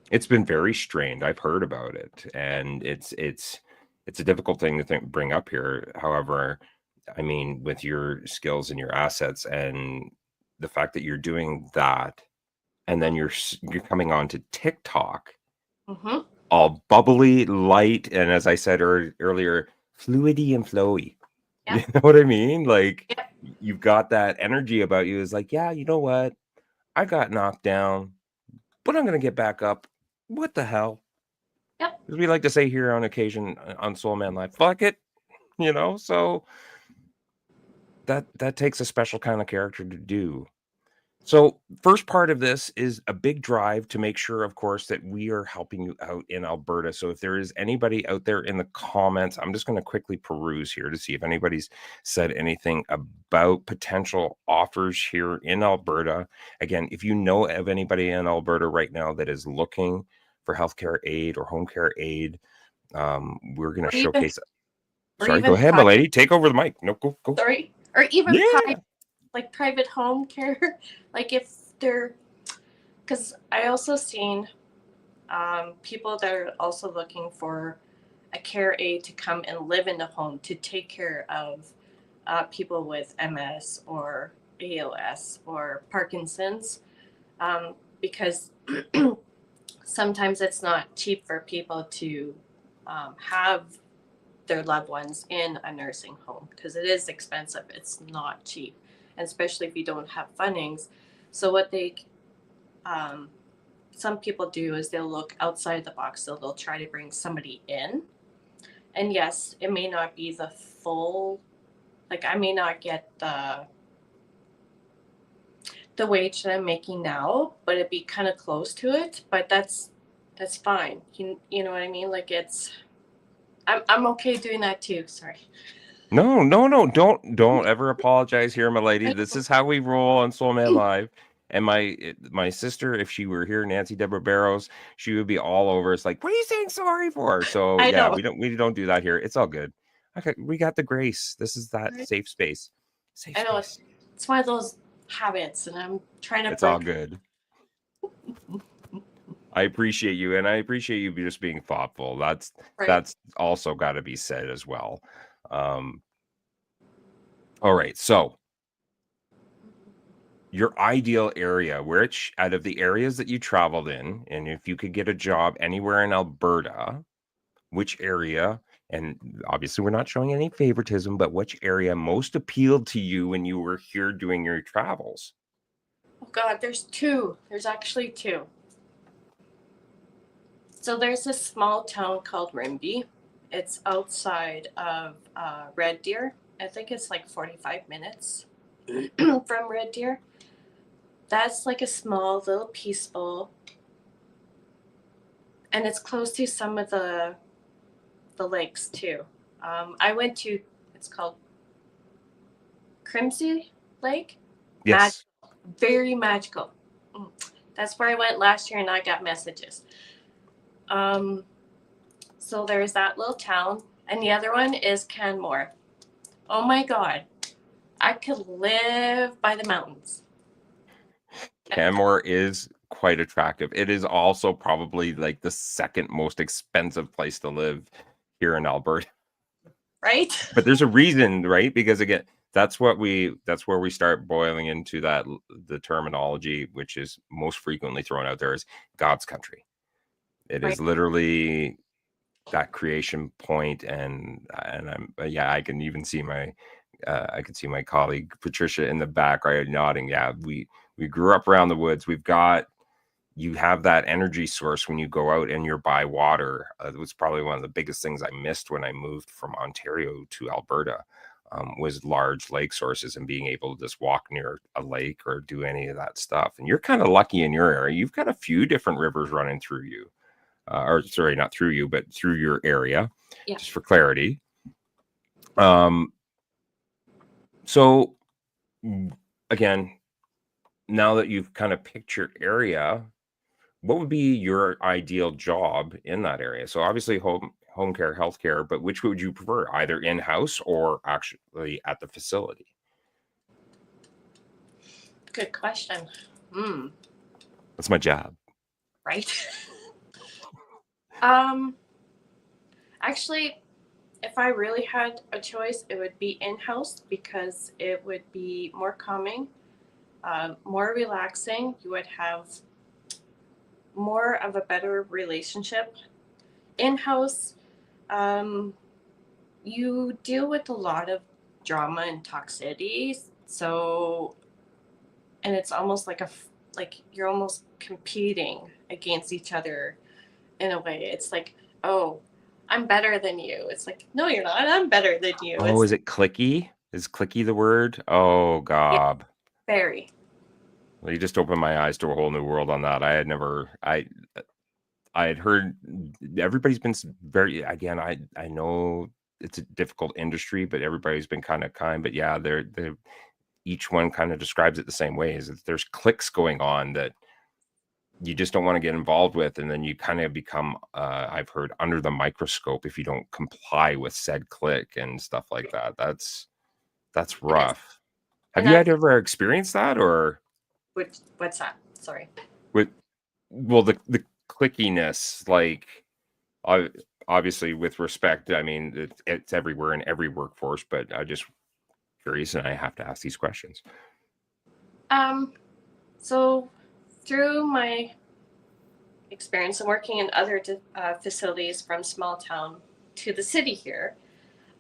It's been very strained. I've heard about it, and it's a difficult thing to bring up here. However, I mean, with your skills and your assets and the fact that you're doing that, and then you're coming on to TikTok, Mm-hmm. all bubbly, light, and as I said earlier, fluidy and flowy. Yeah. You know what I mean? Like, Yeah. you've got that energy about you. It's like, yeah, you know what? I got knocked down, but I'm gonna get back up. What the hell? Yep. As we like to say here on occasion on Soul Man Live, fuck it, you know. So that takes a special kind of character to do. So first part of this is a big drive to make sure, of course, that we are helping you out in Alberta. So if there is anybody out there in the comments, I'm just going to quickly peruse here to see if anybody's said anything about potential offers here in Alberta. Again, if you know of anybody in Alberta right now that is looking for healthcare aid or home care aid, we're going to showcase it. Sorry, go ahead, my lady. Take over the mic. No, go. Sorry. Or even Yeah. private home care. Like if they're, because I also seen people that are also looking for a care aid to come and live in the home to take care of people with MS or ALS or Parkinson's, because sometimes it's not cheap for people to have their loved ones in a nursing home because it is expensive. It's not cheap, and especially if you don't have fundings. So what they some people do is they'll look outside the box. So they'll try to bring somebody in, and yes, it may not be the full, like I may not get the wage that I'm making now, but it'd be kind of close to it. But that's fine. You know what I mean? Like I'm okay doing that too. Sorry. No. Don't ever apologize here, my lady. This is how we roll on Soul Man Live. And my sister, if she were here, Nancy Deborah Barrows, she would be all over. It's like, what are you saying sorry for? So I yeah, know. we don't do that here. It's all good. Okay, we got the grace. This is that safe space. I know it's one of those habits, and I'm trying to. It's all good. I appreciate you, and I appreciate you just being thoughtful. That's also got to be said as well. All right, so your ideal area, which out of the areas that you traveled in, and if you could get a job anywhere in Alberta, which area, and obviously we're not showing any favoritism, but which area most appealed to you when you were here doing your travels? Oh God, there's two. There's actually two. So there's this small town called Rimbey. It's outside of Red Deer. I think it's like 45 minutes from Red Deer. That's like a small, little peaceful, and it's close to some of the lakes too. I went to, it's called Crimsey Lake. Yes. Very magical. That's where I went last year, and I got messages. So there's that little town, and the other one is Canmore. Oh my God, I could live by the mountains. Canmore is quite attractive. It is also probably like the second most expensive place to live here in Alberta. Right? But there's a reason, right? Because again, that's where we start boiling into the terminology, which is most frequently thrown out there is God's country. It is literally that creation point, and I'm I can even see my colleague Patricia in the back right nodding. Yeah, we grew up around the woods. You have that energy source when you go out and you're by water. It was probably one of the biggest things I missed when I moved from Ontario to Alberta, was large lake sources and being able to just walk near a lake or do any of that stuff. And you're kind of lucky in your area. You've got a few different rivers running through you. Or sorry, not through you, but through your area, just for clarity. So again, now that you've kind of picked your area, what would be your ideal job in that area? So obviously home care, healthcare, but which would you prefer, either in-house or actually at the facility? Good question. Hmm. That's my job. Right. Actually, if I really had a choice, it would be in-house because it would be more calming, more relaxing. You would have more of a better relationship. In-house, you deal with a lot of drama and toxicity. So, and it's almost like like you're almost competing against each other in a way. It's like, oh, I'm better than you. It's like, no, you're not. I'm better than you. Oh, It's is it clicky? Is clicky the word? Oh, yeah, gob. very. Well, you just opened my eyes to a whole new world on that. I had heard everybody's been very, again, I know it's a difficult industry, but everybody's been kind of kind. But yeah, they're each one kind of describes it the same way. Is that there's clicks going on that you just don't want to get involved with, and then you kind of become, I've heard, under the microscope if you don't comply with said click and stuff like that. That's It is. rough. Have And you I've, had ever experienced that, or what's that? Sorry. with, well, the clickiness, like, uh, obviously with respect, I mean, it's everywhere in every workforce, but I just curious, and I have to ask these questions. So through my experience in working in other facilities from small town to the city here,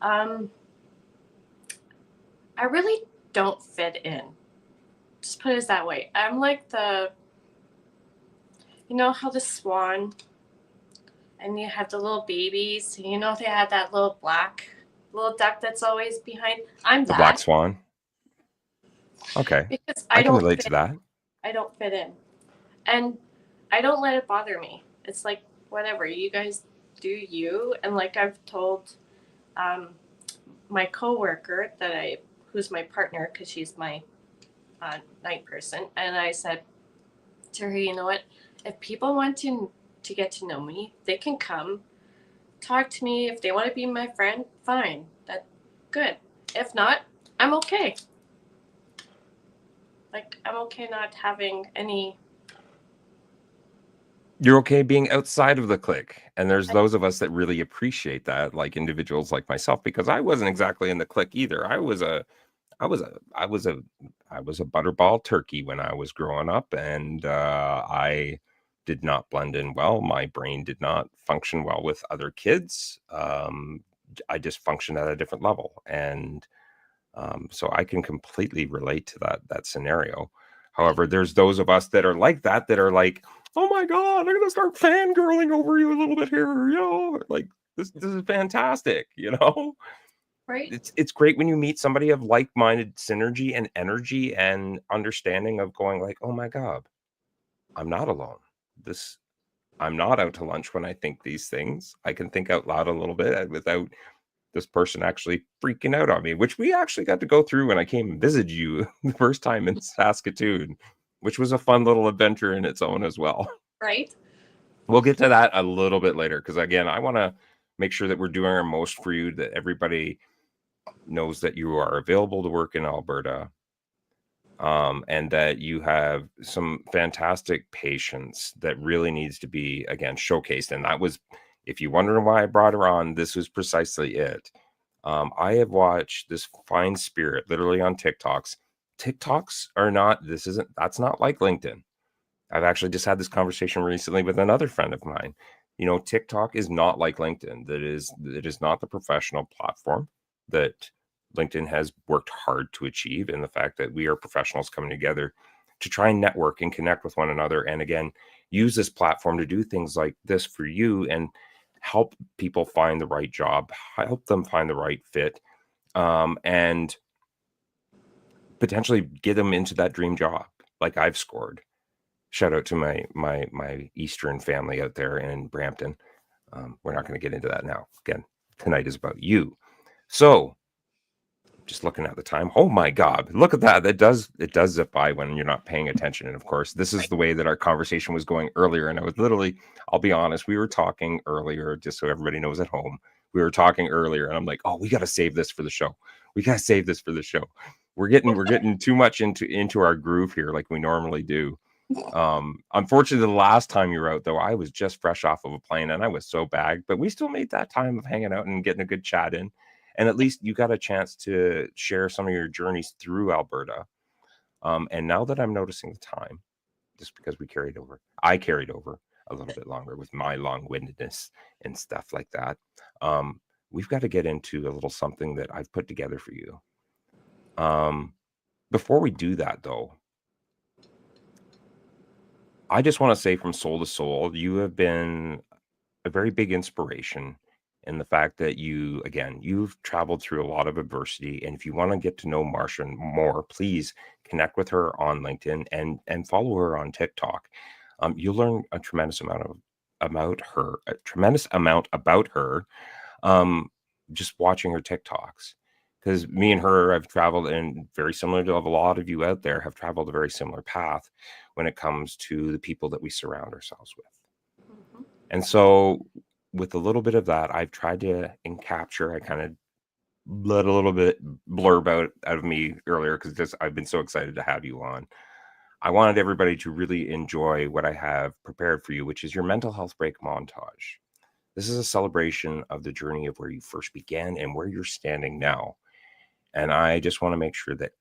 I really don't fit in. Just put it that way. I'm like you know how the swan, and you have the little babies, you know, they have that little black little duck that's always behind. I'm The black that swan. Okay, because I can relate to that. I don't fit in. And I don't let it bother me. It's like, whatever, you guys do you. And like I've told my coworker who's my partner, because she's my night person, and I said to her, you know what? If people want to get to know me, they can come talk to me. If they want to be my friend, fine. That's good. If not, I'm okay. Like, I'm okay not having any. You're okay being outside of the clique, and there's those of us that really appreciate that, like individuals like myself, because I wasn't exactly in the clique either. I was a butterball turkey when I was growing up, and I did not blend in well. My brain did not function well with other kids. I just functioned at a different level, and so I can completely relate to that scenario. However, there's those of us that are like that are like, oh my God, I'm gonna start fangirling over you a little bit here, like this is fantastic, Right? It's great when you meet somebody of like-minded synergy and energy and understanding of going like, oh my God, I'm not alone. I'm not out to lunch when I think these things. I can think out loud a little bit without this person actually freaking out on me, which we actually got to go through when I came and visited you the first time in Saskatoon, which was a fun little adventure in its own as well. Right? We'll get to that a little bit later, because again, I want to make sure that we're doing our most for you, that everybody knows that you are available to work in Alberta, and that you have some fantastic patience that really needs to be, again, showcased. And that was, if you're wondering why I brought her on, this was precisely it. I have watched this fine spirit literally on TikToks. TikToks are not, that's not like LinkedIn. I've actually just had this conversation recently with another friend of mine. TikTok is not like LinkedIn. It is not the professional platform that LinkedIn has worked hard to achieve, in the fact that we are professionals coming together to try and network and connect with one another. And again, use this platform to do things like this for you and help people find the right job, help them find the right fit, and potentially get them into that dream job like I've scored. Shout out to my Eastern family out there in Brampton. We're not going to get into that now. Again, tonight is about you. So just looking at the time. Oh my God, look at that. It does zip by when you're not paying attention. And of course, this is the way that our conversation was going earlier. And I was literally, I'll be honest, we were talking earlier, just so everybody knows at home. We were talking earlier and I'm like, oh, we got to save this for the show. We got to save this for the show. We're getting too much into our groove here like we normally do. Unfortunately, the last time you were out, though, I was just fresh off of a plane and I was so bagged, but we still made that time of hanging out and getting a good chat in. And at least you got a chance to share some of your journeys through Alberta. And now that I'm noticing the time, just because I carried over a little bit longer with my long-windedness and stuff like that. We've got to get into a little something that I've put together for you. Before we do that, though, I just want to say from soul to soul, you have been a very big inspiration in the fact that you've traveled through a lot of adversity. And if you want to get to know Marsha more, please connect with her on LinkedIn and follow her on TikTok. You'll learn a tremendous amount about her, just watching her TikToks. Because me and her have traveled, and very similar to a lot of you out there, have traveled a very similar path when it comes to the people that we surround ourselves with. Mm-hmm. And so with a little bit of that, I've tried to capture. I kind of let a little bit blurb out of me earlier because I've been so excited to have you on. I wanted everybody to really enjoy what I have prepared for you, which is your mental health break montage. This is a celebration of the journey of where you first began and where you're standing now. And I just want to make sure that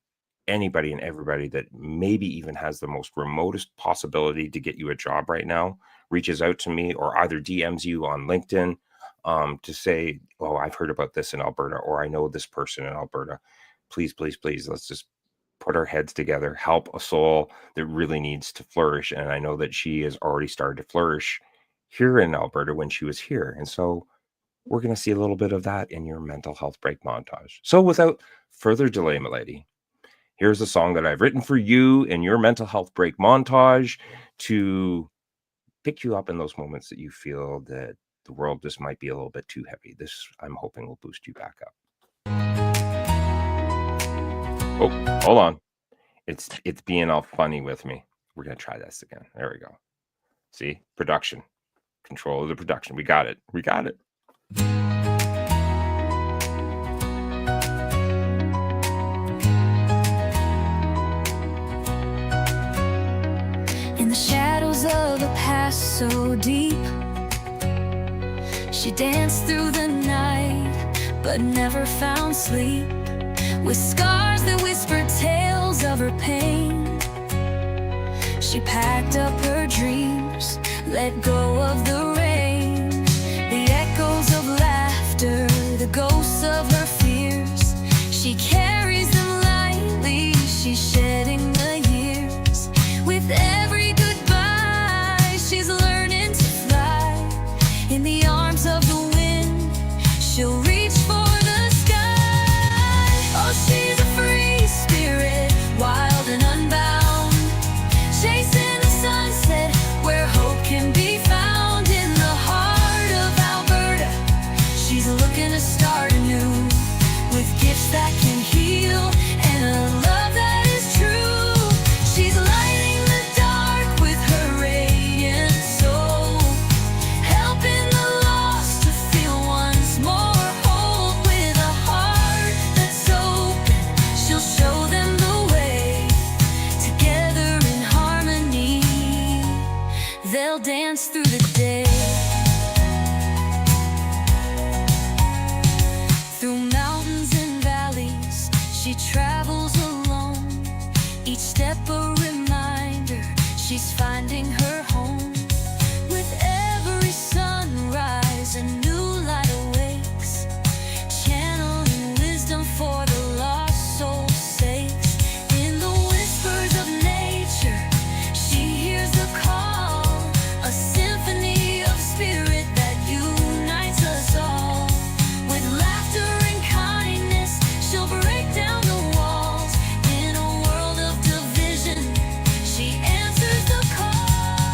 anybody and everybody that maybe even has the most remotest possibility to get you a job right now reaches out to me or either DMs you on LinkedIn to say, oh, I've heard about this in Alberta, or I know this person in Alberta. Please, please, please, let's just put our heads together, help a soul that really needs to flourish. And I know that she has already started to flourish here in Alberta when she was here. And so we're going to see a little bit of that in your mental health break montage. So without further delay, my lady, here's a song that I've written for you in your mental health break montage to pick you up in those moments that you feel that the world just might be a little bit too heavy. This, I'm hoping, will boost you back up. Oh, hold on. It's being all funny with me. We're going to try this again. There we go. See? Production. Control of the production. We got it. We got it. In the shadows of a past so deep, she danced through the night but never found sleep. With scars that whispered tales of her pain, she packed up her dreams, let go of the rain. The echoes of laughter, the ghosts of her fears, she carries them lightly, she's shedding the years. With every goodbye, she's learning to fly. In the arms of the wind, she'll reach for the sky. Oh, she's a free spirit, wild and unbound, chasing the sunset where hope can be found. In the heart of Alberta, she's looking to start anew, with gifts that can heal and a love that is true. She's lighting the dark with her radiant soul, helping the lost to feel once more whole. With a heart that's open, she'll show them the way. Together in harmony, they'll dance through the day. Through mountains and valleys, she travels alone. Each step a reminder, she's finding her home. With every sunrise, a new light awakes, channeling wisdom for the lost soul's sakes. In the whispers of nature, she hears the call, a symphony of spirit that unites us all. With laughter and kindness, she'll break down the walls. In a world of division, she answers the call.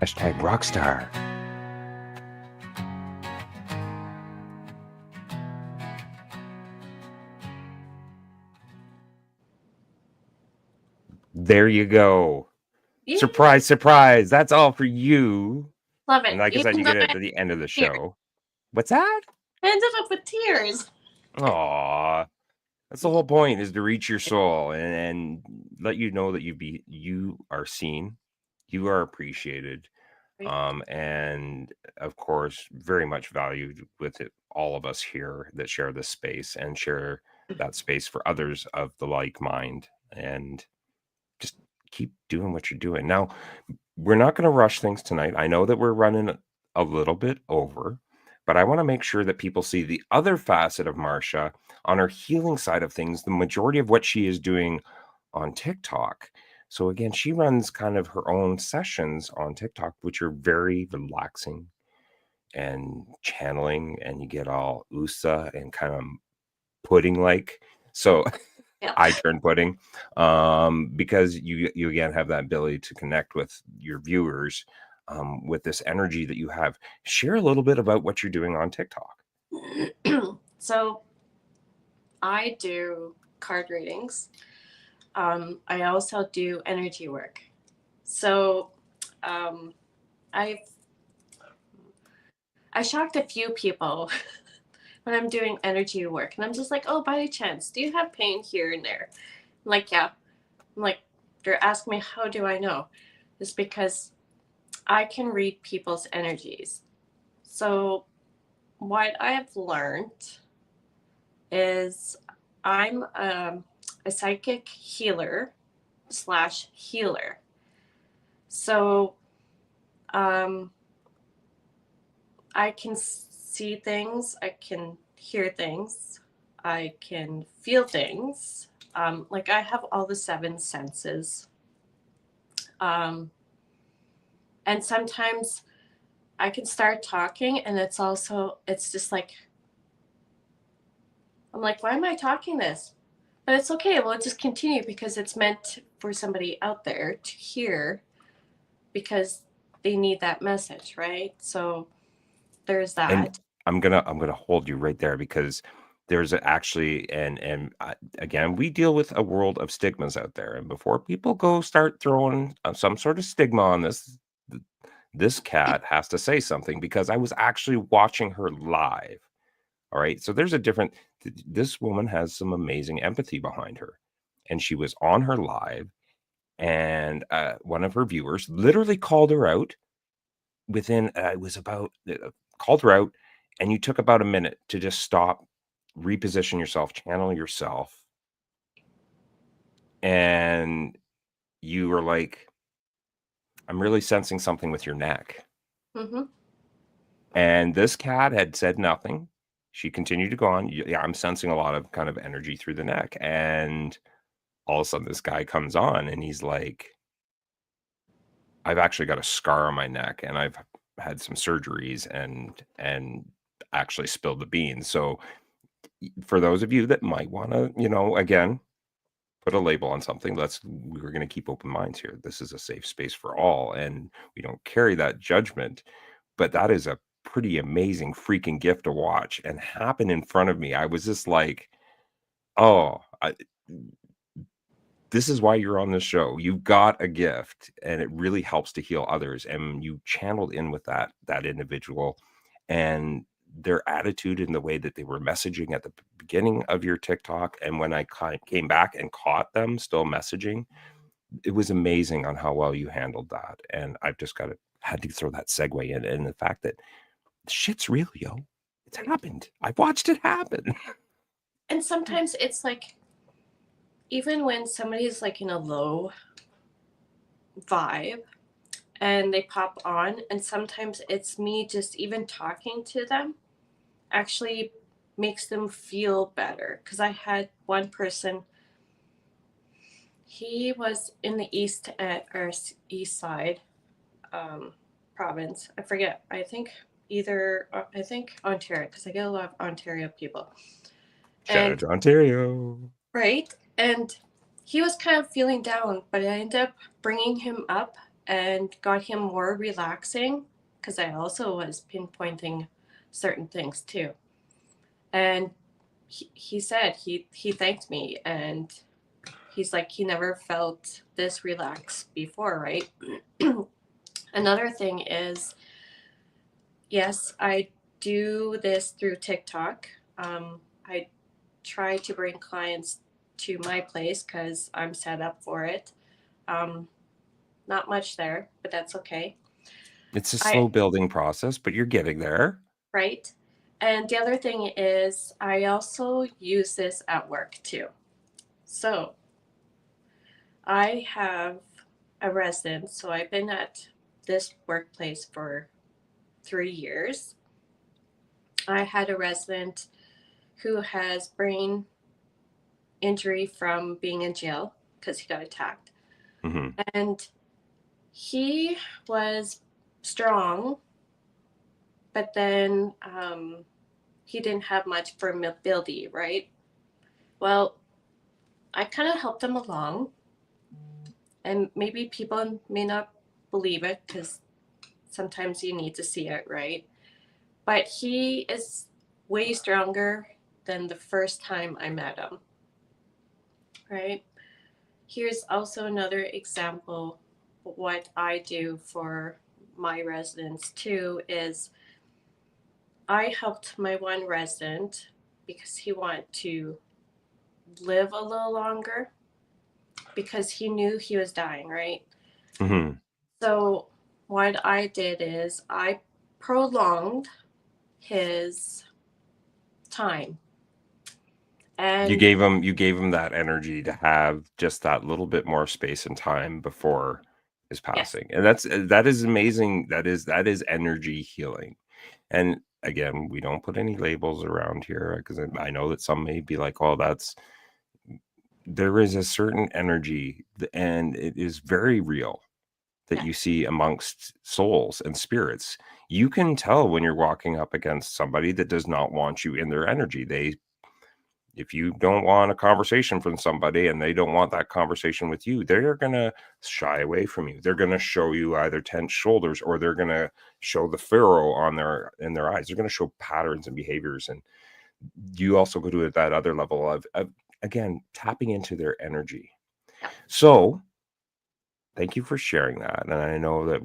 Hashtag rockstar. There you go. Yeah, Surprise, surprise. That's all for you. love And it. like I said, Even you though get it I at the end of the tears. show. What's that? I ended up with tears. Aw. That's the whole point, is to reach your soul and let you know that you are seen, you are appreciated, Right. and of course very much valued with it, all of us here that share this space and share that space for others of the like mind, and just keep doing what you're doing. Now, we're not going to rush things tonight. I know that we're running a little bit over, but I want to make sure that people see the other facet of Marsha on her healing side of things, the majority of what she is doing on TikTok. So again, she runs kind of her own sessions on TikTok, which are very relaxing and channeling, and you get all USA and kind of pudding like. So Yeah. I turn pudding, because you again have that ability to connect with your viewers, with this energy that you have. Share a little bit about what you're doing on TikTok. So I do card readings. I also do energy work. So I shocked a few people when I'm doing energy work, and I'm just like, oh, by any chance, do you have pain here and there? I'm like, yeah. I'm like, they're asking me, how do I know? It's because I can read people's energies. So what I've learned is I'm a psychic healer slash healer. So I can see things, I can hear things, I can feel things. Like I have all the 7 senses. And sometimes I can start talking and it's just like, I'm like, why am I talking this? But it's okay. We'll just continue because it's meant for somebody out there to hear because they need that message, right? So there's And that. I'm gonna hold you right there, because there's actually, and again, we deal with a world of stigmas out there, and before people go start throwing some sort of stigma on this, this cat has to say something, because I was actually watching her live. All right, so there's a different. This woman has some amazing empathy behind her, and she was on her live, and one of her viewers literally called her out within it was about called her out, and you took about a minute to just stop, reposition yourself, channel yourself, and you were like, I'm really sensing something with your neck. Mm-hmm. And this cat had said nothing. She continued to go on. Yeah, I'm sensing a lot of kind of energy through the neck. And all of a sudden this guy comes on and he's like, I've actually got a scar on my neck, and I've had some surgeries and actually spilled the beans. So for those of you that might want to, again, put a label on something, we're going to keep open minds here. This is a safe space for all, and we don't carry that judgment. But that is a pretty amazing freaking gift to watch and happen in front of me. I was just like, oh, this is why you're on this show. You've got a gift, and it really helps to heal others. And you channeled in with that individual, and their attitude and the way that they were messaging at the beginning of your TikTok. And when I came back and caught them still messaging, it was amazing on how well you handled that. And I've just had to throw that segue in. And the fact that shit's real, yo. It's happened. I've watched it happen. And sometimes it's like, even when somebody's like in a low vibe and they pop on, and sometimes it's me just even talking to them actually makes them feel better. Because I had one person, he was in the east side province. I forget. I think Ontario, because I get a lot of Ontario people. Shout out to Ontario. Right. And he was kind of feeling down, but I ended up bringing him up and got him more relaxing, because I also was pinpointing certain things too. And he said he thanked me, and he's like he never felt this relaxed before, right? Another thing is, yes, I do this through TikTok. I try to bring clients to my place because I'm set up for it. Not much there, but that's okay. It's a I slow building process, but you're getting there. Right. And the other thing is, I also use this at work too. So I have a resident. So I've been at this workplace for 3 years. I had a resident who has brain injury from being in jail because he got attacked. Mm-hmm. And he was strong, but then he didn't have much for mobility, right? Well, I kind of helped him along, and maybe people may not believe it because sometimes you need to see it, right? But he is way stronger than the first time I met him, right? Here's also another example. What I do for my residents too is I helped my one resident because he wanted to live a little longer because he knew he was dying, right? Mm-hmm. So what I did is I prolonged his time. And You gave him that energy to have just that little bit more space and time before his yes, passing. And that is amazing. That is energy healing. And again, we don't put any labels around here because I know that some may be like, oh, there is a certain energy and it is very real that yeah, you see amongst souls and spirits. You can tell when you're walking up against somebody that does not want you in their energy. If you don't want a conversation from somebody and they don't want that conversation with you, they're going to shy away from you. They're going to show you either tense shoulders or they're going to show the furrow in their eyes. They're going to show patterns and behaviors. And you also go to that other level of again, tapping into their energy. yeah. So thank you for sharing that. And I know that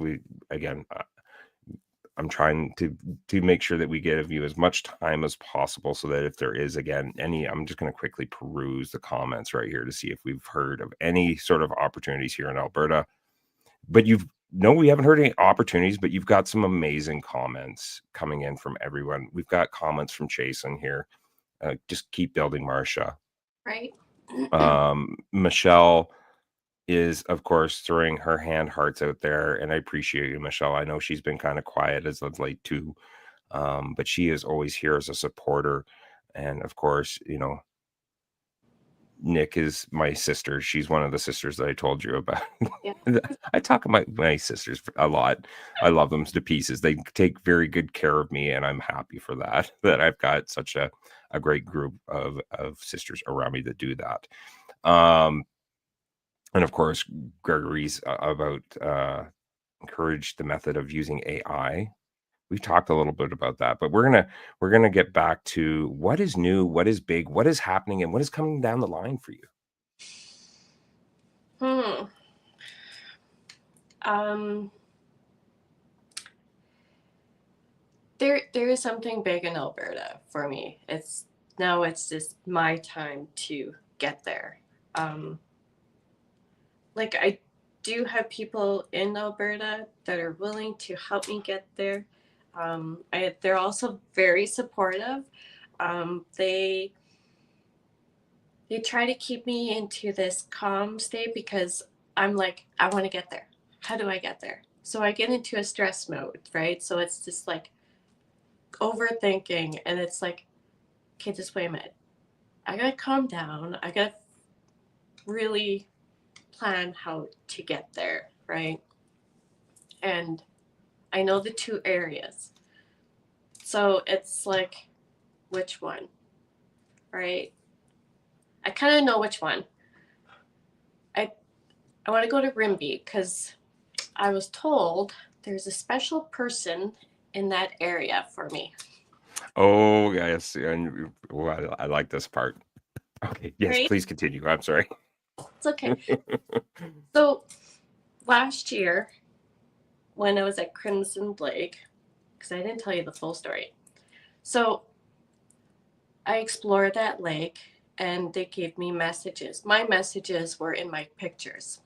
again, I'm trying to make sure that we give you as much time as possible so that if there is again I'm just going to quickly peruse the comments right here to see if we've heard of any sort of opportunities here in Alberta. But we haven't heard any opportunities, but you've got some amazing comments coming in from everyone. We've got comments from Jason here. Just keep building, Marsha. Right. Michelle is of course throwing her hand hearts out there, and I appreciate you, Michelle. I know she's been kind of quiet as of late too, but she is always here as a supporter. And of course, Nick is my sister. She's one of the sisters that I told you about. Yeah. I talk about my sisters a lot. I love them to pieces. They take very good care of me, and I'm happy for that I've got such a great group of sisters around me that do that. And of course, Gregory's about encourage the method of using AI. We've talked a little bit about that, but we're gonna get back to what is new, what is big, what is happening, and what is coming down the line for you. There is something big in Alberta for me. It's just my time to get there. Like I do have people in Alberta that are willing to help me get there. They're also very supportive. They try to keep me into this calm state because I'm like, I want to get there. How do I get there? So I get into a stress mode, right? So it's just like overthinking, and it's like, okay, just wait a minute. I gotta calm down. I gotta really plan how to get there, right? And I know the two areas. So it's like, which one, right? I kind of know which one. I want to go to Rimby because I was told there's a special person in that area for me. Oh, yes. And I like this part. Okay. Yes, Right? please continue. I'm sorry. It's okay. So last year, when I was at Crimson Lake, because I didn't tell you the full story. So I explored that lake and they gave me messages. My messages were in my pictures.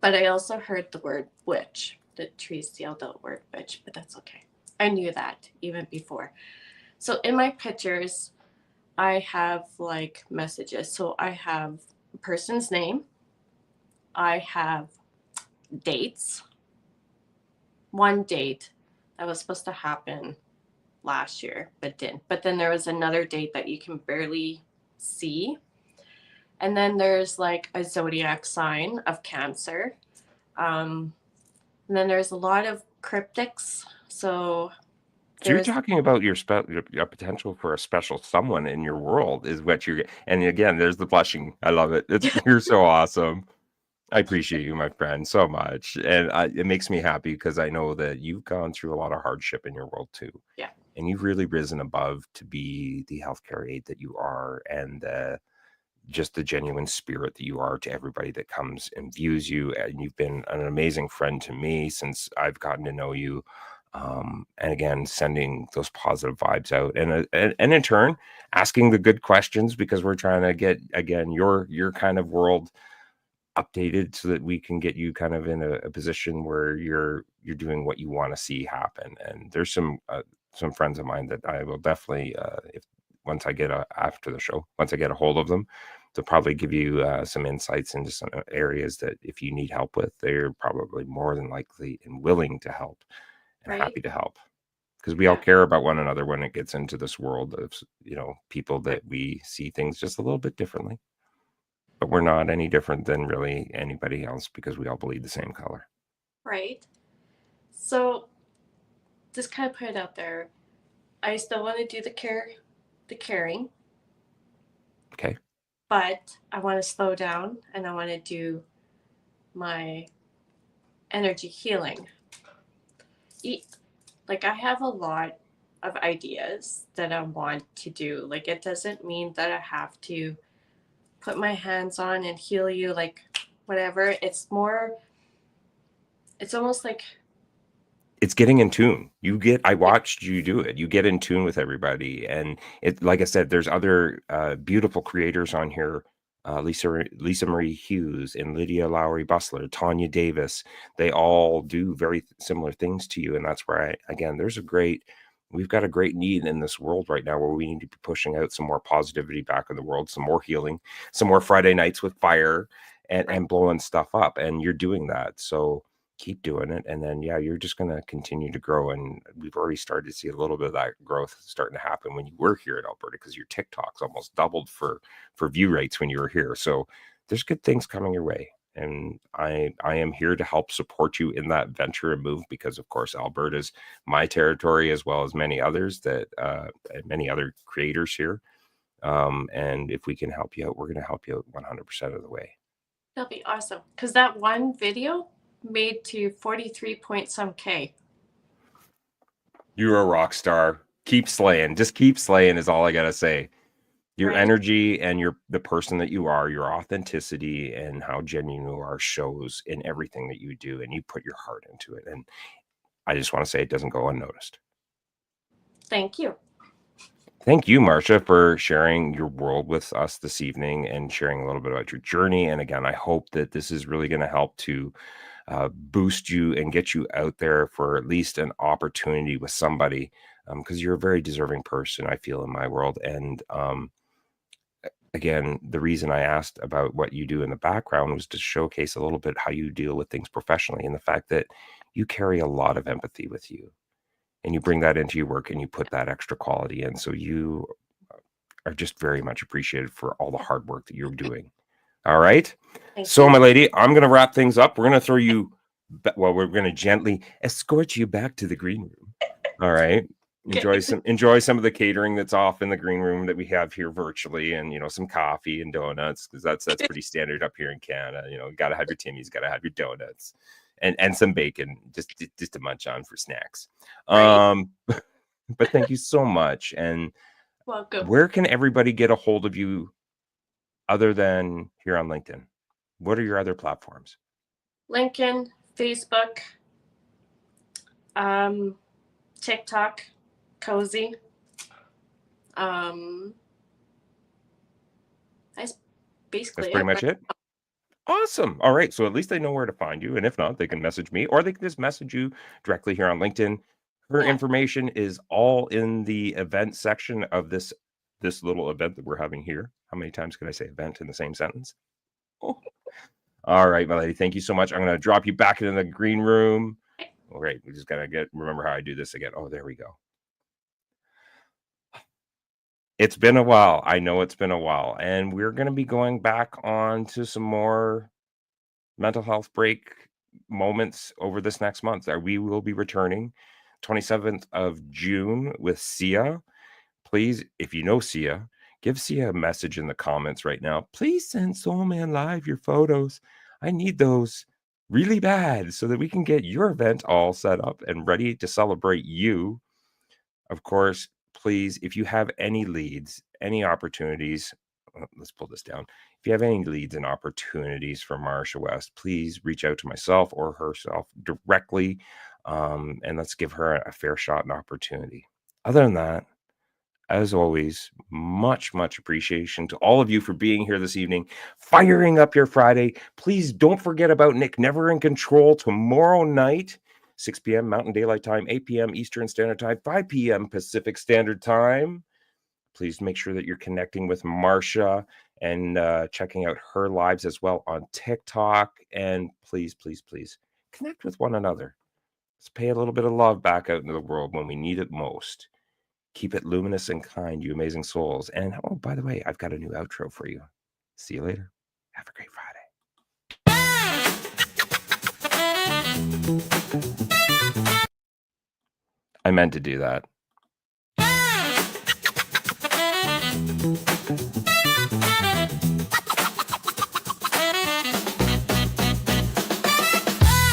But I also heard the word witch. The trees yelled out word witch, but that's okay. I knew that even before. So in my pictures, I have like messages. So I have a person's name. I have dates. One date that was supposed to happen last year, but didn't. But then there was another date that you can barely see. And then there's like a zodiac sign of Cancer. And then there's a lot of cryptics. So So you're there's talking about your potential for a special someone in your world is what you're, and again, there's the blushing. I love it. You're so awesome. I appreciate you, my friend, so much. And it makes me happy because I know that you've gone through a lot of hardship in your world too. Yeah. And you've really risen above to be the healthcare aide that you are, and just the genuine spirit that you are to everybody that comes and views you. And you've been an amazing friend to me since I've gotten to know you. And again, sending those positive vibes out, and in turn asking the good questions, because we're trying to get, again, your kind of world updated so that we can get you kind of in a position where you're doing what you want to see happen. And there's some friends of mine that I will definitely, if once I get after the show, once I get a hold of them, they'll probably give you some insights into some areas that if you need help with, they're probably more than likely and willing to help and Right. happy to help, because we all care about one another when it gets into this world of, people that we see things just a little bit differently. But we're not any different than really anybody else because we all bleed the same color. right. So just kind of put it out there. I still want to do the caring, Okay. but I want to slow down and I want to do my energy healing. Like I have a lot of ideas that I want to do. Like it doesn't mean that I have to put my hands on and heal you, like whatever. It's almost like It's getting in tune. I watched you do it. You get in tune with everybody. And like I said, there's other beautiful creators on here. Lisa Marie Hughes and Lydia Lowry Bustler, Tanya Davis. They all do very similar things to you. And that's where we've got a great need in this world right now where we need to be pushing out some more positivity back in the world, some more healing, some more Friday nights with fire and blowing stuff up. And you're doing that. So keep doing it. And then, you're just going to continue to grow. And we've already started to see a little bit of that growth starting to happen when you were here in Alberta, because your TikToks almost doubled for view rates when you were here. So there's good things coming your way. And I am here to help support you in that venture and move, because of course, Alberta is my territory, as well as many others many other creators here. And if we can help you out, we're going to help you out 100% of the way. that'll be awesome. Because that one video made to 43 point some K. You're a rock star. Keep slaying. Just keep slaying is all I got to say. Your energy and the person that you are, your authenticity and how genuine you are shows in everything that you do, and you put your heart into it. And I just want to say it doesn't go unnoticed. Thank you. Thank you, Marsha, for sharing your world with us this evening and sharing a little bit about your journey. And again, I hope that this is really going to help to boost you and get you out there for at least an opportunity with somebody, because you're a very deserving person, I feel, in my world. And again, the reason I asked about what you do in the background was to showcase a little bit how you deal with things professionally, and the fact that you carry a lot of empathy with you and you bring that into your work and you put that extra quality in. So you are just very much appreciated for all the hard work that you're doing. All right. So, my lady, I'm going to wrap things up. We're going to throw you, we're going to gently escort you back to the green room. All right. Enjoy some of the catering that's off in the green room that we have here virtually, and some coffee and donuts, because that's pretty standard up here in Canada. You got to have your Timmy's, got to have your donuts, and some bacon just to munch on for snacks. Right. But thank you so much. And Welcome. where can everybody get a hold of you other than here on LinkedIn? What are your other platforms? LinkedIn, Facebook, TikTok, Cozy. That's basically That's pretty much it. Awesome. All right. So at least they know where to find you. And if not, they can message me or they can just message you directly here on LinkedIn. Her Yeah. information is all in the event section of this little event that we're having here. How many times can I say event in the same sentence? Oh. All right, my lady. Thank you so much. I'm going to drop you back into the green room. All right. We just got to remember how I do this again. Oh, there we go. It's been a while. I know it's been a while. And we're going to be going back on to some more mental health break moments over this next month. We will be returning 27th of June with Sia. Please, if you know Sia, give Sia a message in the comments right now. Please send Soul Man Live your photos. I need those really bad so that we can get your event all set up and ready to celebrate you. Of course, please, if you have any leads, any opportunities, let's pull this down. If you have any leads and opportunities for Marsha West, please reach out to myself or herself directly, and let's give her a fair shot and opportunity. Other than that, as always, much appreciation to all of you for being here this evening, firing up your Friday. Please don't forget about Nick Never in Control tomorrow night, 6 p.m. Mountain Daylight Time, 8 p.m. Eastern Standard Time, 5 p.m. Pacific Standard Time. Please make sure that you're connecting with Marsha and checking out her lives as well on TikTok. And please connect with one another. Let's pay a little bit of love back out into the world when we need it most. Keep it luminous and kind, you amazing souls. And oh, by the way, I've got a new outro for you. See you later. Have a great Friday. I meant to do that.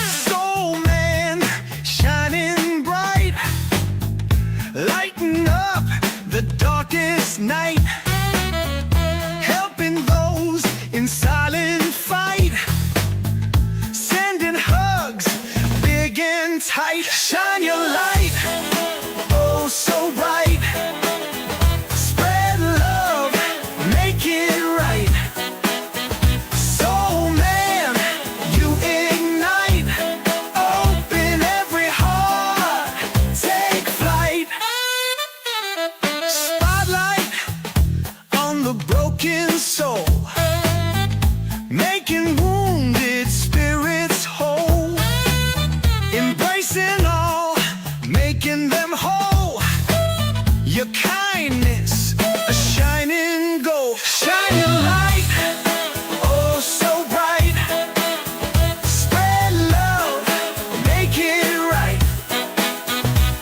Soul Man, shining bright, lighting up the darkest night, helping those in silent fight, sending hugs big and tight. Shine your light, oh so bright, spread love, make it right. Soul Man, you ignite, open every heart, take flight. Spotlight on the broken soul, making wounded spirits whole, embracing all, making them whole. Your kindness, a shining gold. Shine your light, oh so bright, spread love, make it right.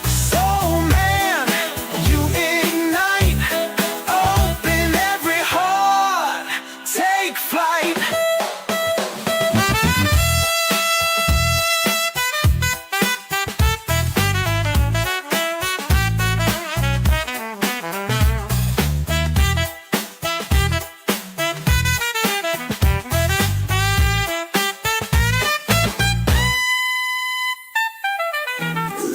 Soul Man, you ignite, open every heart, take flight.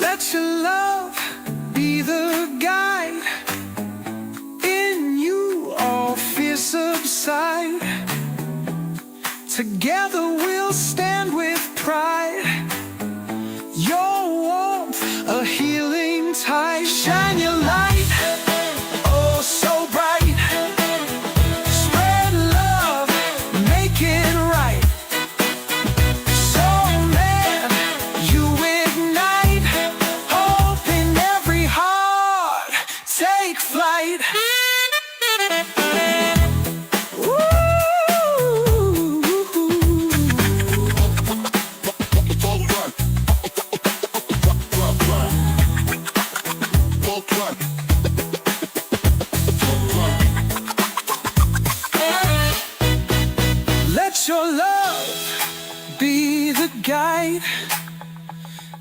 Let your love be the guide, in you all fear subside. Together we'll stand with pride, your warmth a healing tide. Shine your light, oh so bright, spread love, make it right. Soul Man, you ignite, open every heart, take flight. Ooh.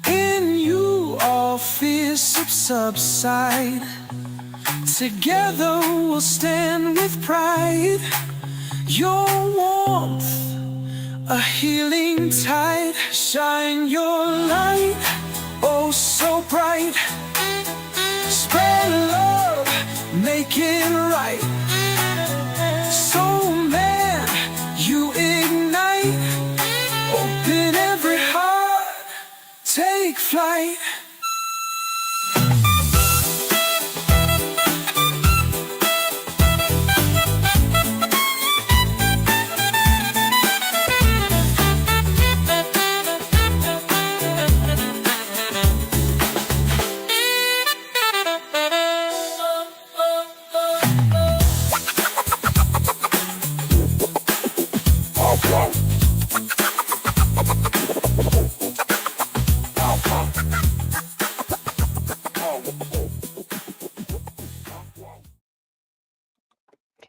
In you all fears subside. Together we'll stand with pride. Your warmth, a healing tide. Shine your light, oh so bright. Spread love, make it right. So man, you ignite. Open every heart, take flight.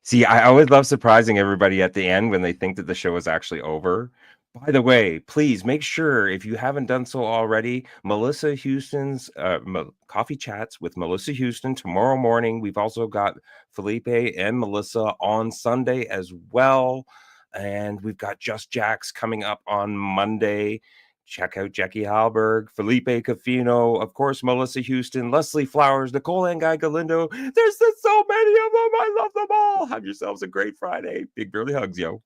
See, I always love surprising everybody at the end when they think that the show is actually over. By the way, please make sure, if you haven't done so already, Melissa Houston's Coffee Chats with Melissa Houston tomorrow morning. We've also got Felipe and Melissa on Sunday as well. And we've got Just Jax coming up on Monday. Check out Jackie Halberg, Felipe Cafino, of course, Melissa Houston, Leslie Flowers, Nicole and Guy Galindo. There's just so many of them. I love them all. Have yourselves a great Friday. Big girly hugs, yo.